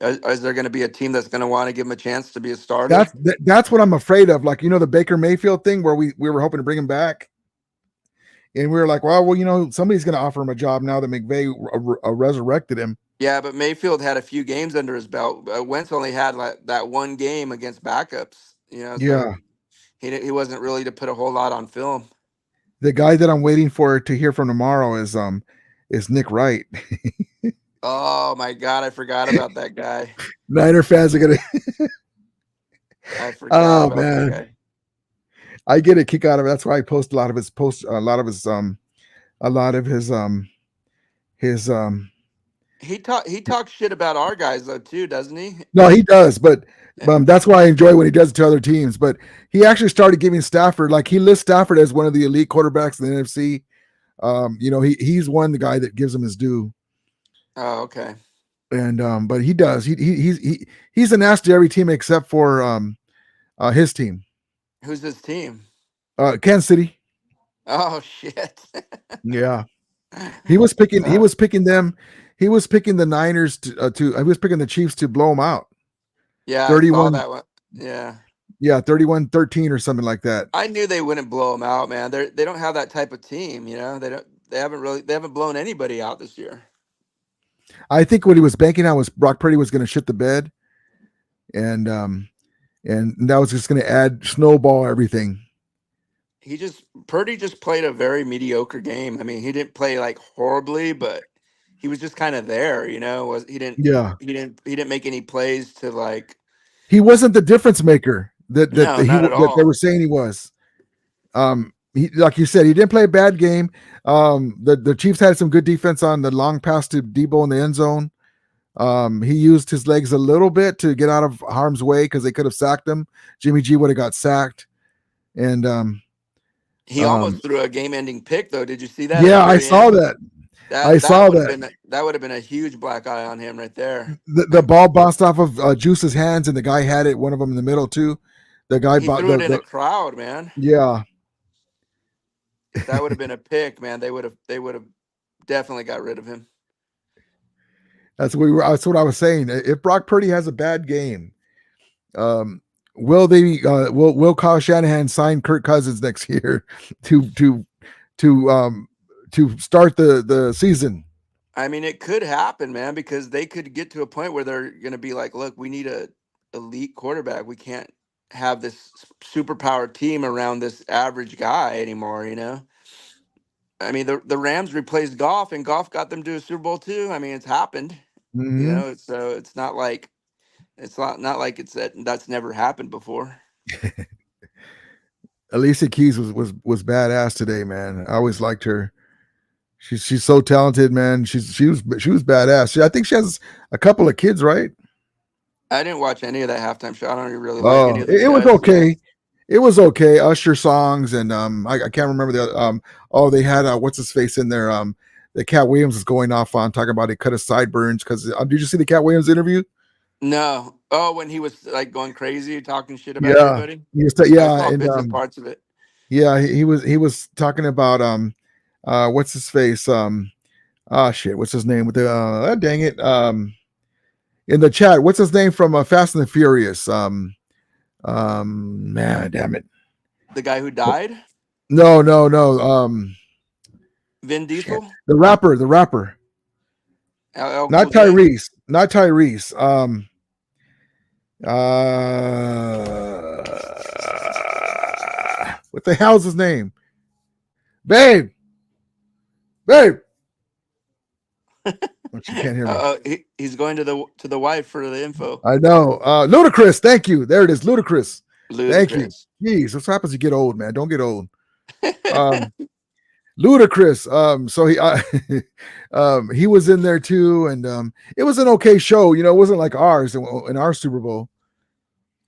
Is there going to be a team that's going to want to give him a chance to be a starter? That's what I'm afraid of. Like, the Baker Mayfield thing where we were hoping to bring him back. And we were like, well, somebody's going to offer him a job now that McVay resurrected him. Yeah, but Mayfield had a few games under his belt. Wentz only had like that one game against backups. So Yeah. he wasn't really to put a whole lot on film. The guy that I'm waiting for to hear from tomorrow is Nick Wright. Oh my God, I forgot about that guy. Niner fans are gonna. I forgot about man. that guy. I get a kick out of it. That's why I post a lot of his He talks shit about our guys though too, doesn't he? No, he does, but that's why I enjoy when he does it to other teams. But he actually started giving Stafford, like he lists Stafford as one of the elite quarterbacks in the NFC. He's the guy that gives him his due. Oh, okay. And but he does. He's an ass to every team except for his team. Who's his team? Kansas City. Oh shit. Yeah. He was picking them. He was picking the Niners he was picking the Chiefs to blow them out. Yeah, 31. I saw that one. Yeah. Yeah, 31-13 or something like that. I knew they wouldn't blow them out, man. They don't have that type of team, They haven't blown anybody out this year. I think what he was banking on was Brock Purdy was going to shit the bed, and that was just going to snowball everything. Purdy just played a very mediocre game. I mean, he didn't play like horribly, but he was just kind of there, He didn't make any plays to like. He wasn't the difference maker that they were saying he was. He, like you said, he didn't play a bad game. The Chiefs had some good defense on the long pass to Debo in the end zone. He used his legs a little bit to get out of harm's way because they could have sacked him. Jimmy G would have got sacked. And he almost threw a game-ending pick, though. Did you see that? Yeah, I saw that. That would have been a huge black eye on him right there. The ball bounced off of Juice's hands, and the guy had it. One of them in the middle too. The guy threw it in a crowd, man. Yeah, that would have been a pick, man. They would have definitely got rid of him. That's what I was saying. If Brock Purdy has a bad game, will Kyle Shanahan sign Kirk Cousins next year to start the season? I mean, it could happen, man, because they could get to a point where they're going to be like, look, we need a elite quarterback. We can't have this superpower team around this average guy anymore, I mean, the Rams replaced Goff, and Goff got them to a Super Bowl too. I mean, it's happened, Mm-hmm. So it's not like that's never happened before. Alicia Keys was badass today, man. I always liked her. She's so talented, man. She was badass. I think she has a couple of kids, right? I didn't watch any of that halftime show. I don't really like any of it was okay. It was okay. Usher songs and I can't remember the they had what's his face in there. The Cat Williams is going off on talking about he cut his sideburns because did you see the Cat Williams interview? No. Oh, when he was like going crazy, talking shit about everybody. I saw bits and parts of it. Yeah, he was talking about what's his face? What's his name? With the dang it. In the chat, what's his name from Fast and the Furious? Man, damn it. The guy who died? No. Vin Diesel? Shit. The rapper. Not Tyrese. Not Tyrese. What the hell's his name? Babe. She can't hear me. He's going to the wife for the info. I know. Ludacris. Thank you. There it is. Ludacris. Thank you. Jeez, what happens? You get old, man. Don't get old. Ludacris. So he was in there too, and it was an okay show. It wasn't like ours in our Super Bowl.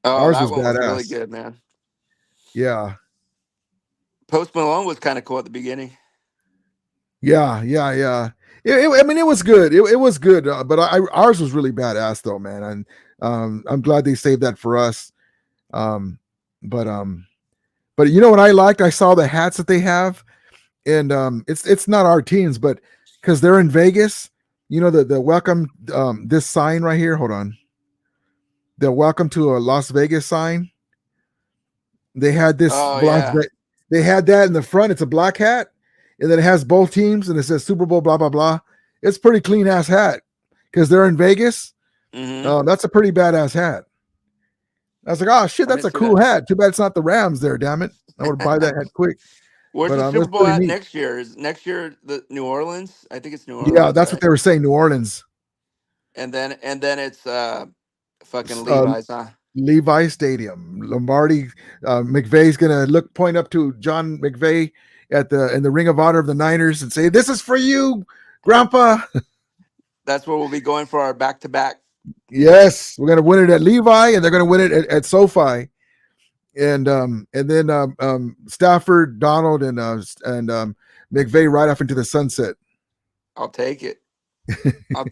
Oh, ours was badass. Really good, man. Yeah. Post Malone was kind of cool at the beginning. Yeah. I mean, it was good. It was good, but ours was really badass though, man. And I'm glad they saved that for us. But you know what I liked? I saw the hats that they have, and it's not our teams, but because they're in Vegas, you know the welcome this sign right here. Hold on, the welcome to a Las Vegas sign. They had this Oh yeah. they had that in the front. It's a black hat, and then it has both teams, and it says Super Bowl blah blah blah. It's pretty clean ass hat because they're in Vegas. That's a pretty badass hat. I was like, oh shit, I that's didn't a see cool that. hat. Too bad it's not the Rams there. Damn it, I would buy that hat quick. Where's But the Super it's Bowl pretty at neat. next year? Is next year the New Orleans? I think it's New Yeah, Orleans, that's what right? they were saying. New Orleans, And then it's fucking uh, Levi's, huh? Levi Stadium, Lombardi. McVay's gonna point up to John McVay in the Ring of Honor of the Niners and say, "This is for you, Grandpa." That's where we'll be going for our back-to-back. Yes, we're gonna win it at Levi, and they're gonna win it at SoFi, and then Stafford, Donald, and McVay right off into the sunset. I'll take it.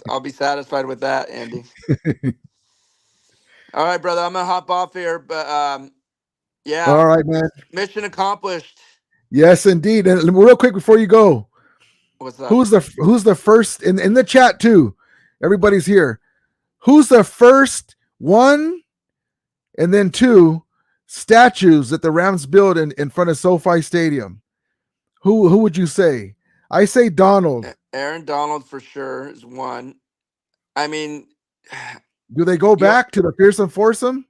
I'll be satisfied with that, Andy. All right, brother. I'm gonna hop off here, but yeah, All right, man. mission accomplished. Yes, indeed. And real quick before you go, What's up? who's the first in the chat too? Everybody's here. Who's the first one, and then two statues that the Rams build in front of SoFi Stadium? Who would you say? I say Donald. Aaron Donald for sure is one. I mean, Do they go back to the Fearsome Foursome?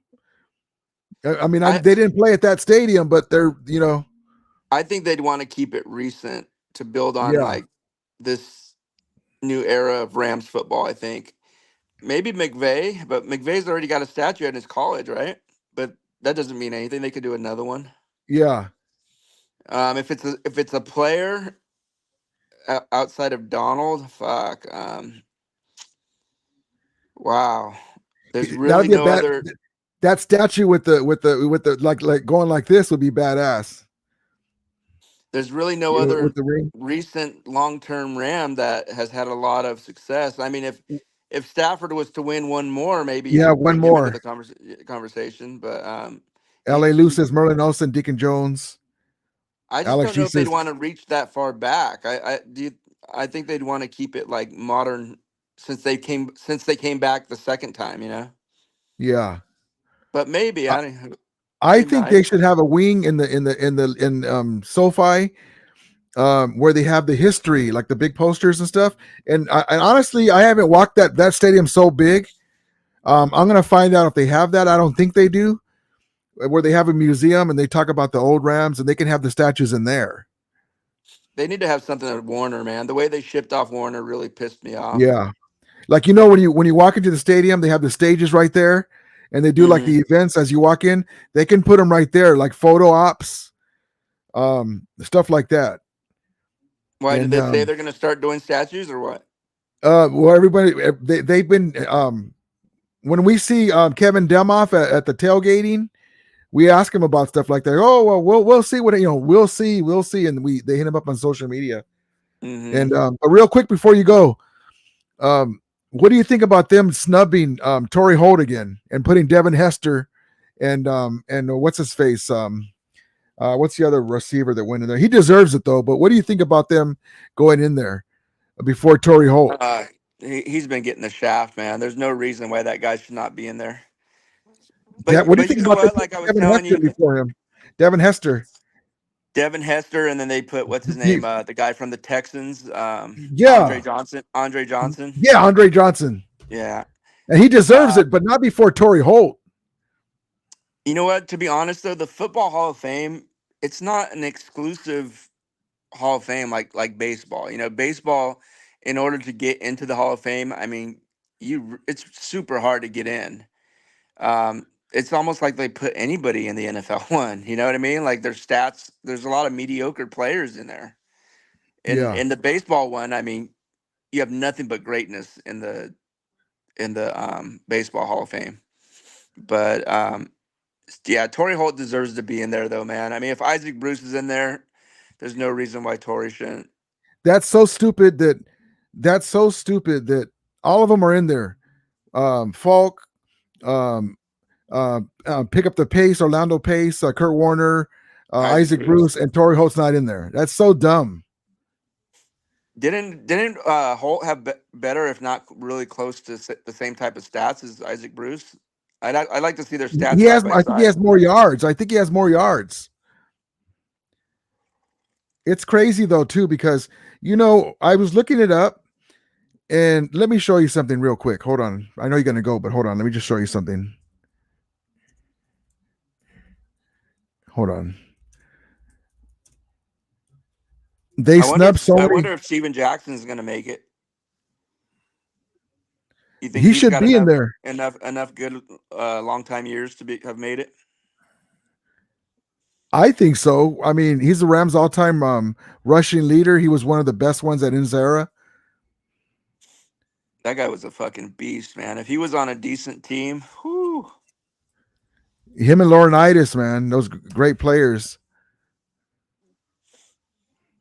I mean, they didn't play at that stadium, but they're I think they'd want to keep it recent to build on Yeah. like this new era of Rams football. I think maybe McVay, but McVay's already got a statue at his college, right? But that doesn't mean anything. They could do another one. Yeah. If it's a player outside of Donald, fuck. Wow. There's really no other. That statue with the like going like this would be badass. There's really no other recent long-term Ram that has had a lot of success. I mean, if Stafford was to win one more, maybe one more into the conversation. But L.A. Lou says Merlin Olsen, Deacon Jones. I just don't know if they'd want to reach that far back. I think they'd want to keep it like modern since they came back the second time. Yeah. But maybe I think they should have a wing in SoFi, where they have the history, like the big posters and stuff. And honestly, I haven't walked that stadium so big. I'm gonna find out if they have that. I don't think they do. Where they have a museum and they talk about the old Rams, and they can have the statues in there. They need to have something at Warner, man. The way they shipped off Warner really pissed me off. Yeah, like when you walk into the stadium, they have the stages right there. And they do like the events as you walk in. They can put them right there, like photo ops, stuff like that. Why did they say they're going to start doing statues or what? Well, everybody they've been when we see Kevin Demoff at the tailgating, we ask him about stuff like that. Oh well, we'll see what we'll see, and they hit him up on social media. And but real quick before you go, what do you think about them snubbing Torrey Holt again and putting Devin Hester and what's his face? What's the other receiver that went in there? He deserves it though. But what do you think about them going in there before Torrey Holt? He's been getting the shaft, man. There's no reason why that guy should not be in there. But what do you think about like I was Devin telling Hester you before him? Devin Hester, and then they put what's his name? The guy from the Texans. Andre Johnson. Yeah, Andre Johnson. Yeah, and he deserves it, but not before Torrey Holt. You know what? To be honest, though, the Football Hall of Fame, it's not an exclusive Hall of Fame like baseball. Baseball, in order to get into the Hall of Fame, I mean, it's super hard to get in. It's almost like they put anybody in the NFL one. You know what I mean? Like their stats, there's a lot of mediocre players in there. In the baseball one, I mean, you have nothing but greatness in the Baseball Hall of Fame. But yeah, Torrey Holt deserves to be in there though, man. I mean, if Isaac Bruce is in there, there's no reason why Torrey shouldn't. That's so stupid that all of them are in there. Falk, pick up the pace, Orlando Pace, Kurt Warner, Isaac Bruce, and Torrey Holt's not in there. That's so dumb. Didn't Holt have better, if not really close to the same type of stats as Isaac Bruce? I'd like to see their stats He side has. by I think he side. has more yards. I think he has more yards. It's crazy though too because I was looking it up, and let me show you something real quick. Hold on. I know you're gonna go, but hold on. Let me just show you something. Hold on. They snubbed so I many. wonder if Steven Jackson's going to make it. You think He he's should got be in there. enough good long time years to have made it? I think so. I mean, he's the Rams' all-time rushing leader. He was one of the best ones at his era. That guy was a fucking beast, man. If he was on a decent team, whew. Him and Laurinaitis, man, those great players.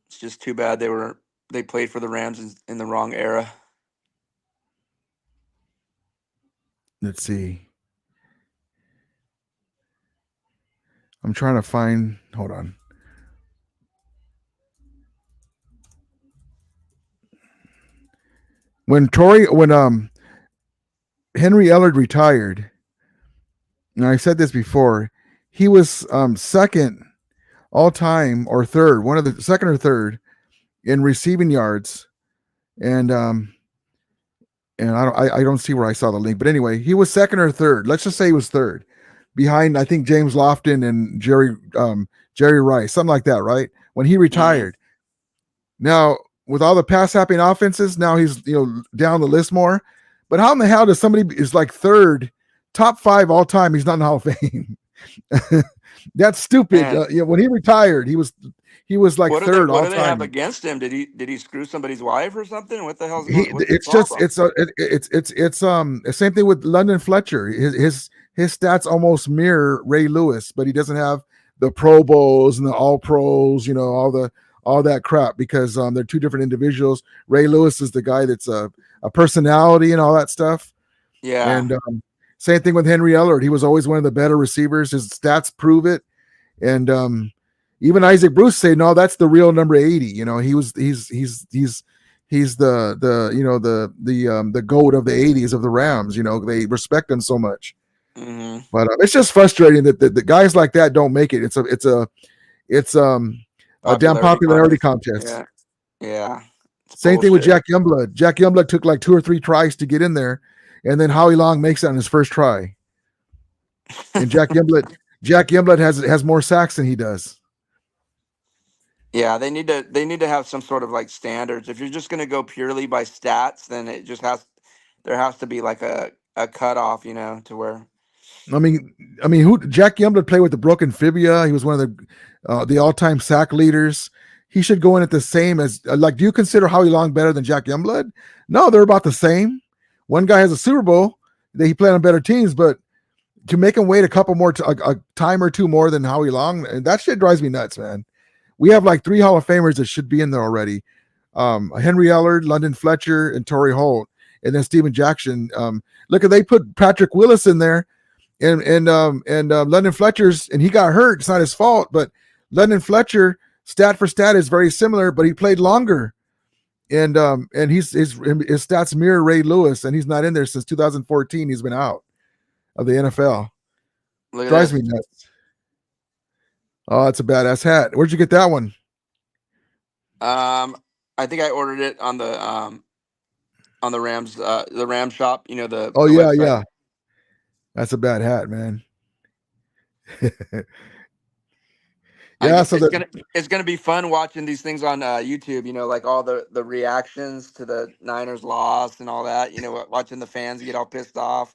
It's just too bad they played for the Rams in the wrong era. Let's see. I'm trying to find. Hold on. When Henry Ellard retired, and I said this before, he was second all time or third, one of the second or third in receiving yards, and I don't see where I saw the link, but anyway, he was second or third. Let's just say he was third, behind I think James Lofton and Jerry Rice, something like that, right? When he retired. Now with all the pass happening offenses, now he's down the list more. But how in the hell does somebody is like third, top 5 all time? He's not in the Hall of Fame. That's stupid. When he retired, he was like third all time. What do they have against him? Did he screw somebody's wife or something? What the hell's it's the same thing with London Fletcher. His stats almost mirror Ray Lewis, but he doesn't have the Pro Bowls and the All Pros, all that crap, because they're two different individuals. Ray Lewis is the guy that's a personality and all that stuff. Yeah. And same thing with Henry Ellard. He was always one of the better receivers. His stats prove it. And even Isaac Bruce say, no, that's the real number 80. He's the GOAT of the 80s of the Rams. They respect him so much. Mm-hmm. But it's just frustrating that the guys like that don't make it. It's a damn popularity contest. Yeah. Same thing with Jack Youngblood. Jack Youngblood took like 2 or 3 tries to get in there, and then Howie Long makes it on his first try. And Jack Youngblood has more sacks than he does. Yeah, they need to have some sort of like standards. If you're just going to go purely by stats, then there has to be like a cutoff, to where. I mean, who Jack Youngblood played with the broken fibia. He was one of the all-time sack leaders. He should go in at the same as do you consider Howie Long better than Jack Youngblood? No, they're about the same. One guy has a Super Bowl. He played on better teams, but to make him wait a couple more a time or two more than Howie Long, and that shit drives me nuts, man. We have like 3 Hall of Famers that should be in there already. Henry Ellard, London Fletcher, and Torrey Holt, and then Steven Jackson. Look, they put Patrick Willis in there, and London Fletcher's, and he got hurt. It's not his fault, but London Fletcher, stat for stat, is very similar, but he played longer, and his stats mirror Ray Lewis, and he's not in there since 2014. He's been out of the NFL. Drives me nuts. Oh, it's a badass hat. Where'd you get that one? I think I ordered it on the Rams shop. The website. Yeah. That's a bad hat, man. Yeah, it's gonna be fun watching these things on YouTube. Like all the reactions to the Niners loss and all that. Watching the fans get all pissed off.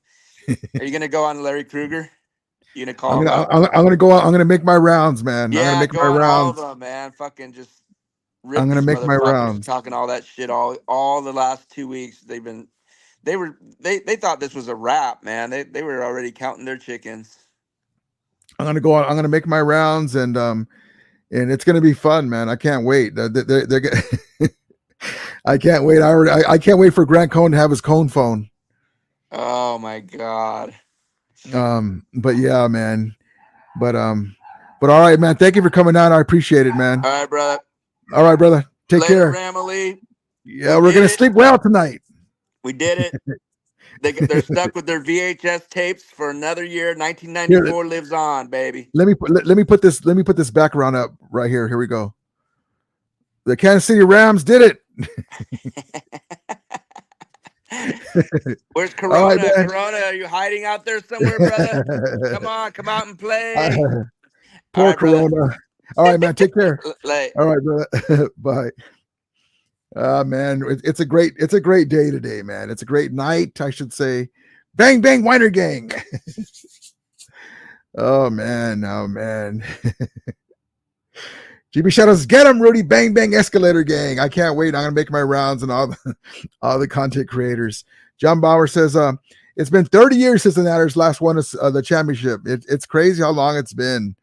Are you gonna go on Larry Krueger? You gonna call him out? I'm gonna go out. I'm gonna make my rounds, man. Yeah, I'm gonna make go my on rounds. all of them, man. Fucking just. Rip I'm gonna make my rounds. Talking all that shit all the last 2 weeks. They thought this was a wrap, man. They were already counting their chickens. I'm gonna go out. I'm gonna make my rounds, and it's gonna be fun, man. I can't wait. I can't wait. I can't wait for Grant Cohn to have his Cohn phone. Oh my God. But yeah, man. But all right, man. Thank you for coming on. I appreciate it, man. All right, brother. All right, brother. Take care. Family. Yeah, we're going to sleep well tonight. We did it. They're stuck with their VHS tapes for another year. 1994 lives on, baby. Let me put this background up right here. Here we go. The Kansas City Rams did it. Where's Corona? Right, Corona, are you hiding out there somewhere, brother? Come out and play. Poor right, Corona. Brother. All right, man. Take care. All right, brother. Bye. Man, it's a great day today, man. It's a great night, I should say. Bang bang Weiner gang. Oh man. GB Shadows, get him, Rudy. Bang bang escalator gang. I can't wait. I'm gonna make my rounds and all the content creators. John Bauer says, it's been 30 years since the Niners last won the championship. It's crazy how long it's been.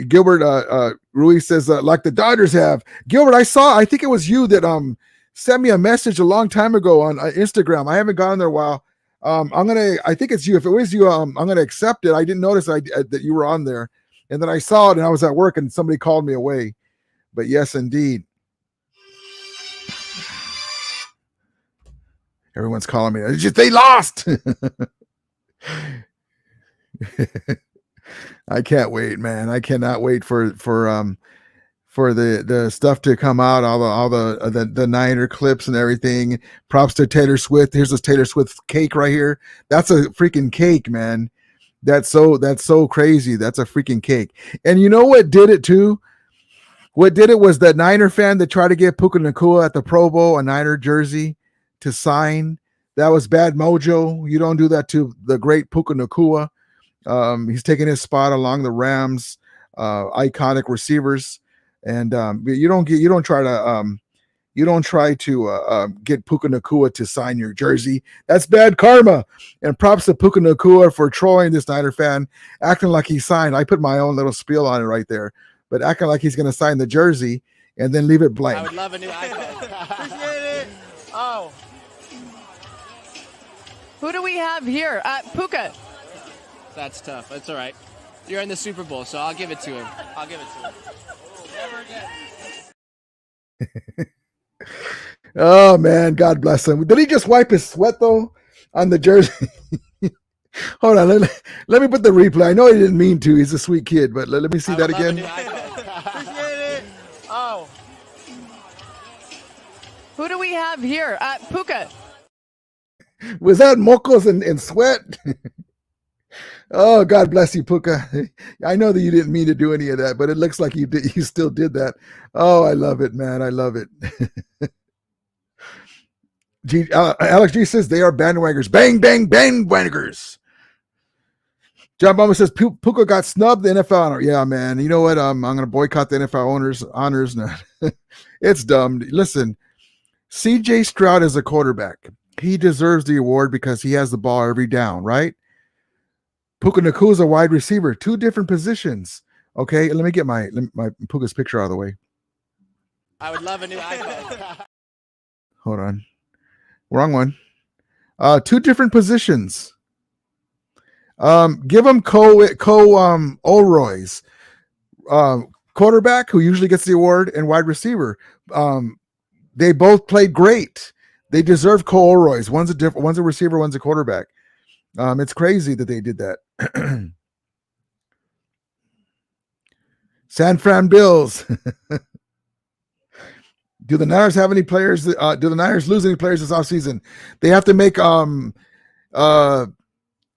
Gilbert Ruiz says, like the Dodgers have. Gilbert, I think it was you that sent me a message a long time ago on Instagram. I haven't gone on there a while. I think it's you. If it was you, I'm gonna accept it. I didn't notice that you were on there, and then I saw it and I was at work and somebody called me away. But yes, indeed. Everyone's calling me. They lost. I can't wait, man. I cannot wait for the stuff to come out, all the Niner clips and everything. Props to Taylor Swift. Here's this Taylor Swift cake right here. That's a freaking cake, man. That's so crazy. That's a freaking cake. And you know what did it too? What did it was that Niner fan that tried to get Puka Nacua at the Pro Bowl, a Niner jersey to sign. That was bad mojo. You don't do that to the great Puka Nacua. He's taking his spot along the Rams, iconic receivers, and you don't try to get Puka Nacua to sign your jersey. That's bad karma. And props to Puka Nacua for trolling this Niner fan, acting like he signed. I put my own little spiel on it right there, but acting like he's going to sign the jersey and then leave it blank. I would love a new iPad. Appreciate it. Oh, who do we have here? Puka. That's tough. That's all right. You're in the Super Bowl, so I'll give it to him. Never again. Oh, man. God bless him. Did he just wipe his sweat, though, on the jersey? Hold on. Let me put the replay. I know he didn't mean to. He's a sweet kid, but let me see that again. Appreciate it. Oh. Who do we have here? Puka. Was that mocos and sweat? Oh, God bless you, Puka. I know that you didn't mean to do any of that, but it looks like you did. You still did that. Oh, I love it, man. I love it. Alex G says they are bandwagoners. Bang, bang, bandwagoners. John Bowman says Puka got snubbed the NFL honor. Yeah, man. You know what? I'm going to boycott the NFL honors now. It's dumb. Listen, CJ Stroud is a quarterback. He deserves the award because he has the ball every down, right? Puka Nacua is a wide receiver, two different positions. Okay, let me get my Puka's picture out of the way. I would love a new iPad. Hold on. Wrong one. Two different positions. Give him Olroy's quarterback, who usually gets the award, and wide receiver. They both played great. They deserve Cole Olroy's. One's a receiver, one's a quarterback. It's crazy that they did that. San Fran Bills. Do the Niners have any players? Do the Niners lose any players this offseason? They have to make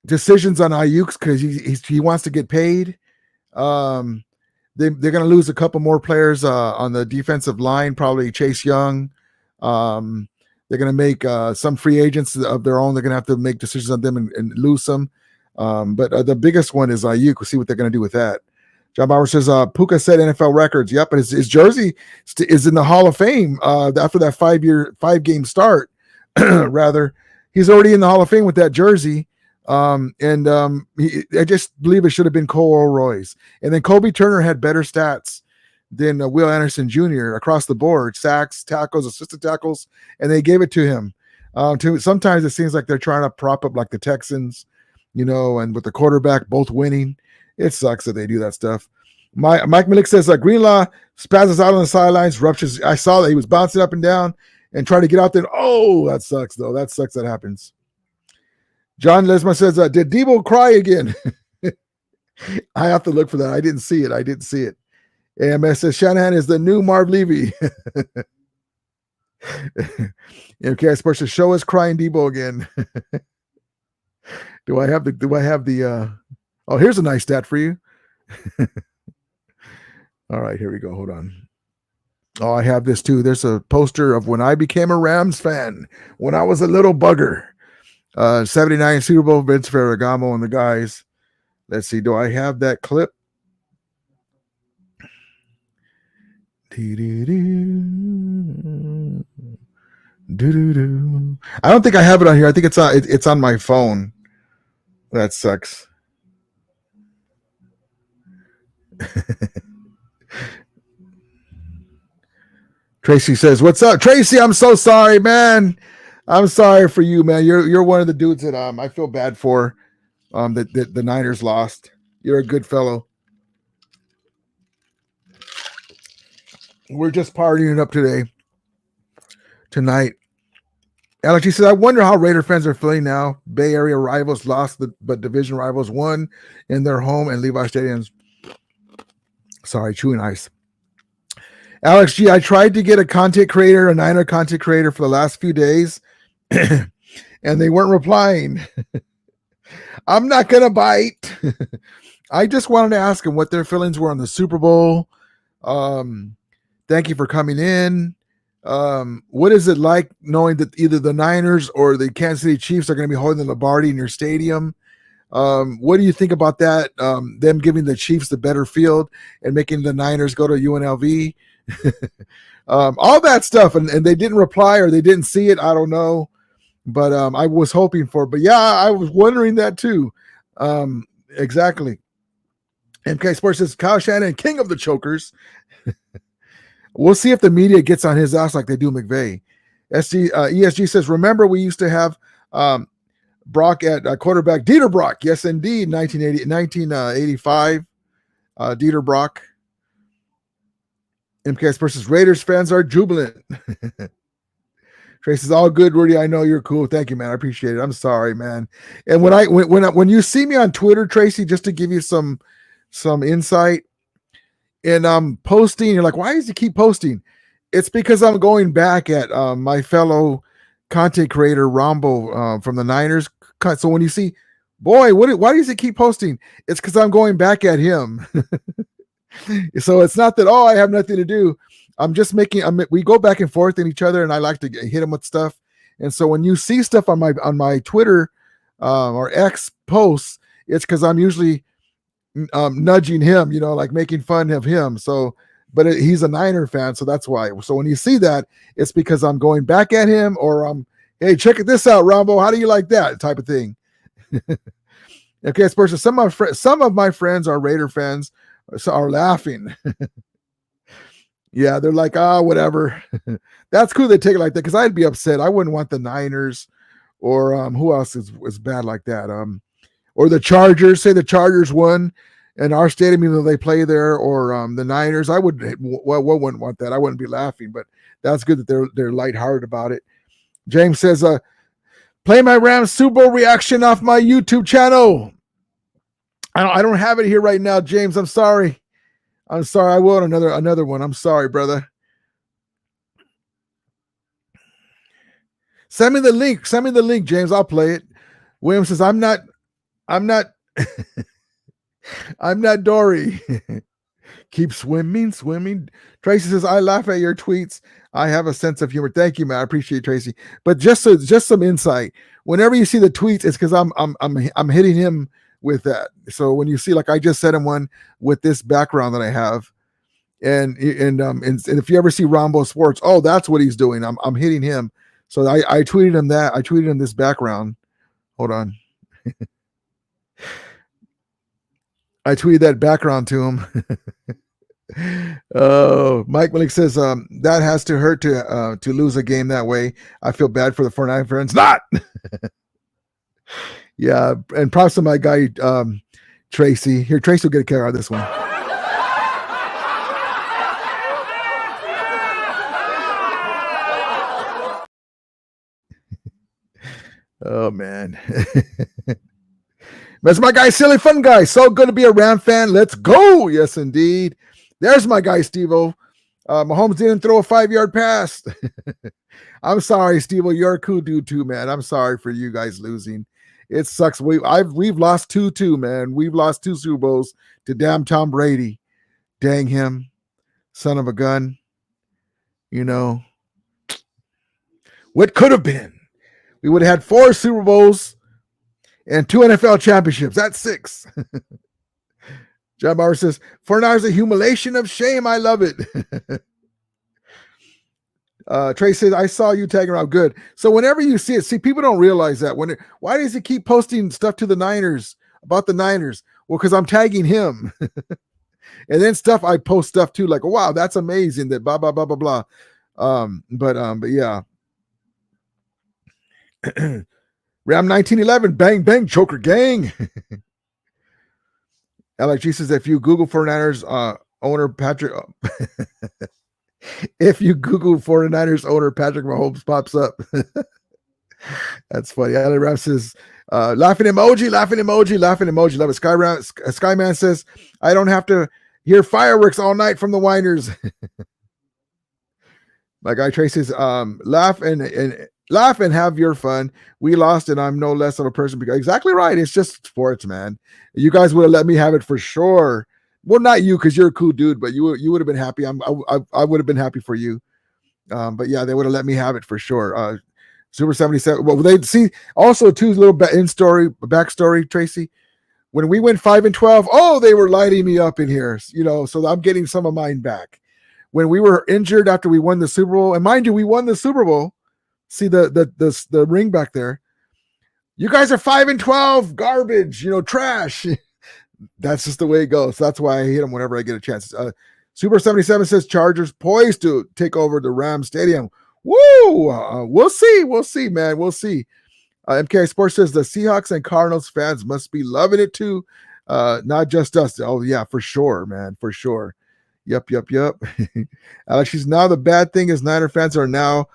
decisions on Ayuk because he wants to get paid. They're going to lose a couple more players on the defensive line, probably Chase Young. They're going to make some free agents of their own. They're going to have to make decisions on them and lose some. But the biggest one is Ayuk. We'll see what they're going to do with that. John Bauer says, Puka set NFL records. Yep, but his jersey is in the Hall of Fame after that 5-game start. Rather, he's already in the Hall of Fame with that jersey. I just believe it should have been Cole Olroy's. And then Kobe Turner had better stats than Will Anderson Jr. across the board, sacks, tackles, assisted tackles, and they gave it to him. Sometimes it seems like they're trying to prop up like the Texans, and with the quarterback both winning. It sucks that they do that stuff. Mike Malik says Greenlaw spazzes out on the sidelines, ruptures. I saw that he was bouncing up and down and trying to get out there. Oh, that sucks, though. That sucks that happens. John Lesma says, did Debo cry again? I have to look for that. I didn't see it. AMS says Shanahan is the new Marv Levy. Okay, Sports says show us crying Debo again. Do I have the oh, here's a nice stat for you. All right, here we go. Hold on. Oh, I have this too. There's a poster of when I became a Rams fan when I was a little bugger. 79 Super Bowl, Vince Ferragamo and the guys. Let's see. Do I have that clip? I don't think I have it on here. I think it's on my phone. That sucks. Tracy says, "What's up, Tracy? I'm so sorry, man. I'm sorry for you, man. You're one of the dudes that I feel bad for. That the Niners lost. You're a good fellow. We're just partying it up tonight. Alex, he says, I wonder how Raider fans are feeling now. Bay Area rivals lost, but division rivals won in their home and Levi Stadiums. Sorry, chewing ice. Alex G, I tried to get a Niner content creator for the last few days, and they weren't replying. I'm not going to bite. I just wanted to ask them what their feelings were on the Super Bowl. Thank you for coming in. What is it like knowing that either the Niners or the Kansas City Chiefs are going to be holding the Lombardi in your stadium? What do you think about that? Them giving the Chiefs the better field and making the Niners go to UNLV? All that stuff. And they didn't reply or they didn't see it. I don't know. But I was hoping for it. But yeah, I was wondering that too. Exactly. MK Sports says Kyle Shanahan, king of the chokers. We'll see if the media gets on his ass like they do McVay. ESG says, remember we used to have Brock at quarterback, Dieter Brock. Yes, indeed, 1985, Dieter Brock. MKS versus Raiders fans are jubilant. Trace is all good, Rudy. I know you're cool. Thank you, man. I appreciate it. I'm sorry, man. And when you see me on Twitter, Tracy, just to give you some insight, and I'm posting, you're like, why does he keep posting? It's because I'm going back at my fellow content creator, Rombo, from the Niners. So when you see, boy, why does he keep posting? It's because I'm going back at him. So it's not that, I have nothing to do. I'm just we go back and forth in each other, and I like to hit him with stuff. And so when you see stuff on my Twitter or X posts, it's because I'm usually nudging him, like making fun of him. So, but he's a Niner fan, so that's why. So when you see that, it's because I'm going back at him, or hey, check this out, Rombo. How do you like that type of thing? Okay, Spurs. Some of my friends are Raider fans, are laughing. Yeah, they're like, whatever. That's cool. They take it like that because I'd be upset. I wouldn't want the Niners, or who else is bad like that? Or the Chargers. Say the Chargers won in our stadium, even though they play there, or the Niners. I wouldn't want that. I wouldn't be laughing, but that's good that they're lighthearted about it. James says, play my Rams Super Bowl reaction off my YouTube channel. I don't have it here right now, James. I'm sorry. I will another one. I'm sorry, brother. Send me the link, James. I'll play it. William says, I'm not I'm not Dory. Keep swimming. Tracy says, I laugh at your tweets. I have a sense of humor. Thank you, man. I appreciate it, Tracy. But just some insight. Whenever you see the tweets, it's because I'm hitting him with that. So when you see, like I just sent him one with this background that I have, and if you ever see Rombo Sports, that's what he's doing. I'm hitting him. So I tweeted him that. I tweeted him this background. Hold on. I tweeted that background to him. Oh, Mike Malik says that has to hurt to lose a game that way. I feel bad for the 49 friends. Not. Yeah, and props to my guy Tracy. Here, Tracy will get a kick out of this one. Oh man. That's my guy, Silly Fun Guy. So good to be a Ram fan. Let's go. Yes, indeed. There's my guy, Steve-O. Mahomes didn't throw a 5-yard pass. I'm sorry, Steve-O. You're a cool dude too, man. I'm sorry for you guys losing. It sucks. We've lost 2-2, man. We've lost 2 Super Bowls to damn Tom Brady. Dang him. Son of a gun. You know. What could have been? We would have had 4 Super Bowls and 2 NFL championships. That's 6. John Bauer says, 49ers a humiliation of shame. I love it. Trey says, I saw you tagging around. Good. So whenever you see it, see, people don't realize that. Why does he keep posting stuff to the Niners about the Niners? Well, because I'm tagging him. And then I post stuff too, like, wow, that's amazing that blah, blah, blah, blah, blah. But yeah. Ram 1911, bang, bang, choker gang. LG says, if you Google 49ers owner Patrick, if you Google 49ers owner Patrick Mahomes pops up. That's funny. Ali Ram says, laughing emoji, laughing emoji, laughing emoji. Love it. Skyman says, I don't have to hear fireworks all night from the whiners. My guy Trey says, laugh and have your fun. We lost, and I'm no less of a person. Because exactly right. It's just sports, man. You guys would have let me have it for sure. Well, not you, because you're a cool dude, but you would have been happy. I would have been happy for you. But yeah, they would have let me have it for sure. Super 77. Well, they see also too, little backstory, Tracy. When we went 5-12, oh, they were lighting me up in here, so I'm getting some of mine back. When we were injured after we won the Super Bowl, and mind you, we won the Super Bowl. See the ring back there. You guys are 5-12, garbage, trash. That's just the way it goes. That's why I hit them whenever I get a chance. Super 77 says Chargers poised to take over the Rams Stadium. Woo! We'll see, man. We'll see. MK Sports says the Seahawks and Cardinals fans must be loving it too. Not just us. Oh yeah, for sure, man, for sure. Yep. Alex, she's now the bad thing is Niner fans are now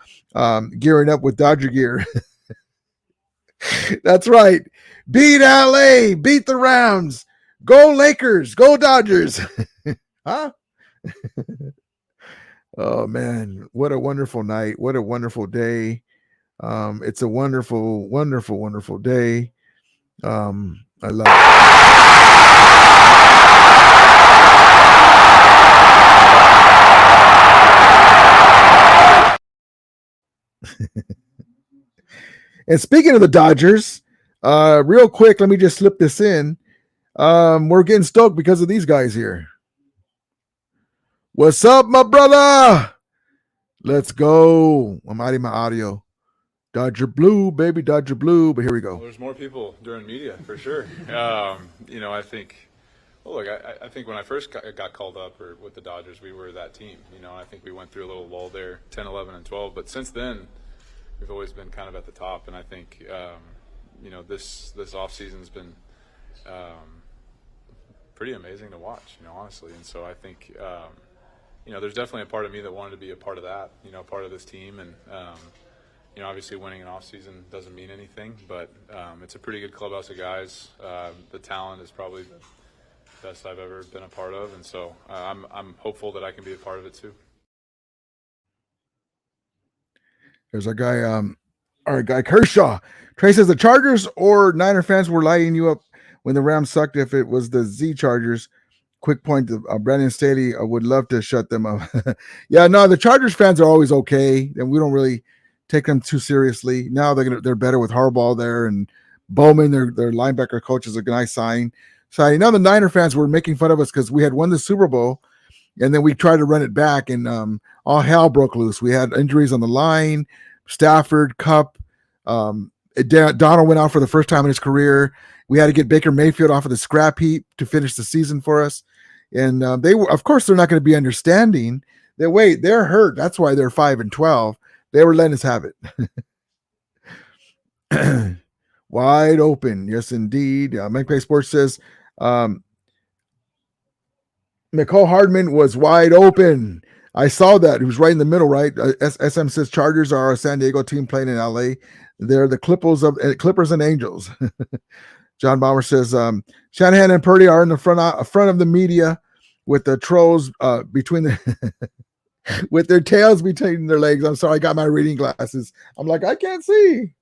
gearing up with Dodger gear. That's right. Beat LA, beat the Rams. Go Lakers, go Dodgers. Huh? Oh man, what a wonderful night. What a wonderful day. It's a wonderful, wonderful, wonderful day. I love it. And speaking of the Dodgers, real quick, let me just slip this in. We're getting stoked because of these guys here. What's up, my brother? Let's go. I'm adding my audio. Dodger Blue, baby, Dodger Blue. But here we go. Well, there's more people during media for sure. I think. Well, look, I think when I first got called up with the Dodgers, we were that team. I think we went through a little lull there, 10, 11, and 12. But since then, we've always been kind of at the top. And I think, this offseason's been pretty amazing to watch, honestly. And so I think, there's definitely a part of me that wanted to be a part of that, part of this team. And, obviously winning an offseason doesn't mean anything, but it's a pretty good clubhouse of guys. The talent is probably the best I've ever been a part of. And so I'm hopeful that I can be a part of it too. There's our guy Kershaw. Trey says the Chargers or Niner fans were lighting you up when the Rams sucked. If it was the Z Chargers, quick point to Brandon Staley, I would love to shut them up. Yeah, no, the Chargers fans are always okay, and we don't really take them too seriously. Now they're better with Harbaugh there, and Bowman, their linebacker coach, is a nice sign. So now the Niner fans were making fun of us because we had won the Super Bowl, and then we tried to run it back, and all hell broke loose. We had injuries on the line. Stafford, Kupp, Donald went out for the first time in his career. We had to get Baker Mayfield off of the scrap heap to finish the season for us. And they were, of course, they're not going to be understanding that. They're hurt. That's why they're 5-12. They were letting us have it. Wide open. Yes, indeed. McPay Sports says Nicole Hardman was wide open. I saw that. He was right in the middle, right? SM says Chargers are a San Diego team playing in LA. They're the Clippers and Angels. John Bauer says Shanahan and Purdy are in the front of the media with the trolls between the with their tails between their legs. I'm sorry, I got my reading glasses. I'm like, I can't see.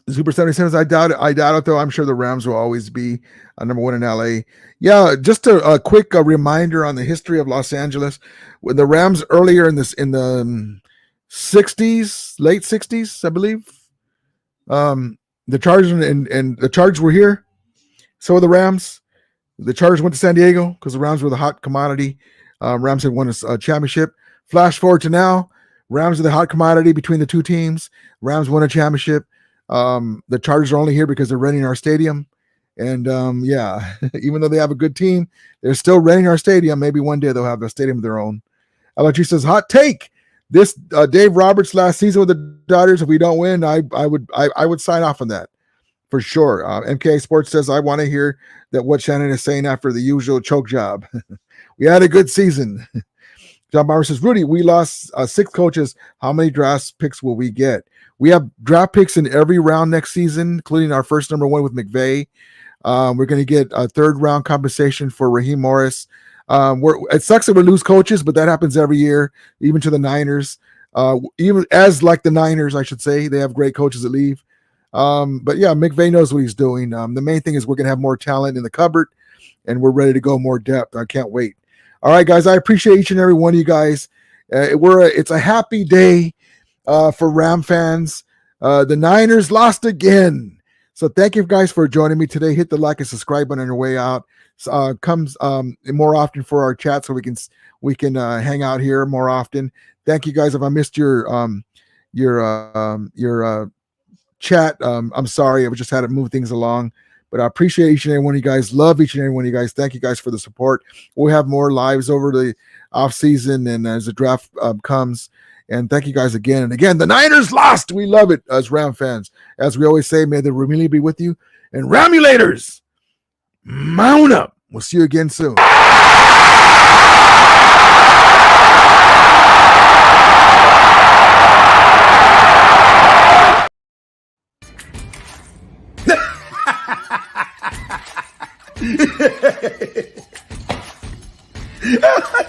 Super 77 says, I doubt it though. I'm sure the Rams will always be number one in LA. Yeah, just a quick reminder on the history of Los Angeles. When the Rams earlier in the 60s, late 60s, I believe, the Chargers and the Chargers were here. So were the Rams. The Chargers went to San Diego because the Rams were the hot commodity. Rams had won a championship. Flash forward to now, Rams are the hot commodity between the two teams. Rams won a championship. The Chargers are only here because they're renting our stadium. And yeah, even though they have a good team, they're still renting our stadium. Maybe one day they'll have a stadium of their own. LG says, hot take. This Dave Roberts last season with the Dodgers, if we don't win, I would sign off on that for sure. MK Sports says, I want to hear that what Shannon is saying after the usual choke job. We had a good season. John Bauer says, Rudy, we lost 6 coaches. How many draft picks will we get? We have draft picks in every round next season, including our first number 1 with McVay. We're going to get a 3rd round compensation for Raheem Morris. It sucks that we lose coaches, but that happens every year, even to the Niners. Even as like the Niners, I should say, they have great coaches that leave. But yeah, McVay knows what he's doing. The main thing is we're going to have more talent in the cupboard, and we're ready to go more depth. I can't wait. All right, guys, I appreciate each and every one of you guys. It's a happy day for Ram fans. The Niners lost again. So thank you guys for joining me today. Hit the like and subscribe button on your way out. Comes more often for our chat so we can hang out here more often. Thank you guys. If I missed your chat, I'm sorry. I just had to move things along. But I appreciate each and every one of you guys. Love each and every one of you guys. Thank you guys for the support. We'll have more lives over the off season and as the draft comes. And thank you guys again. And again, the Niners lost. We love it as Ram fans. As we always say, may the Ramili be with you. And Ramulators, mount up. We'll see you again soon. Ha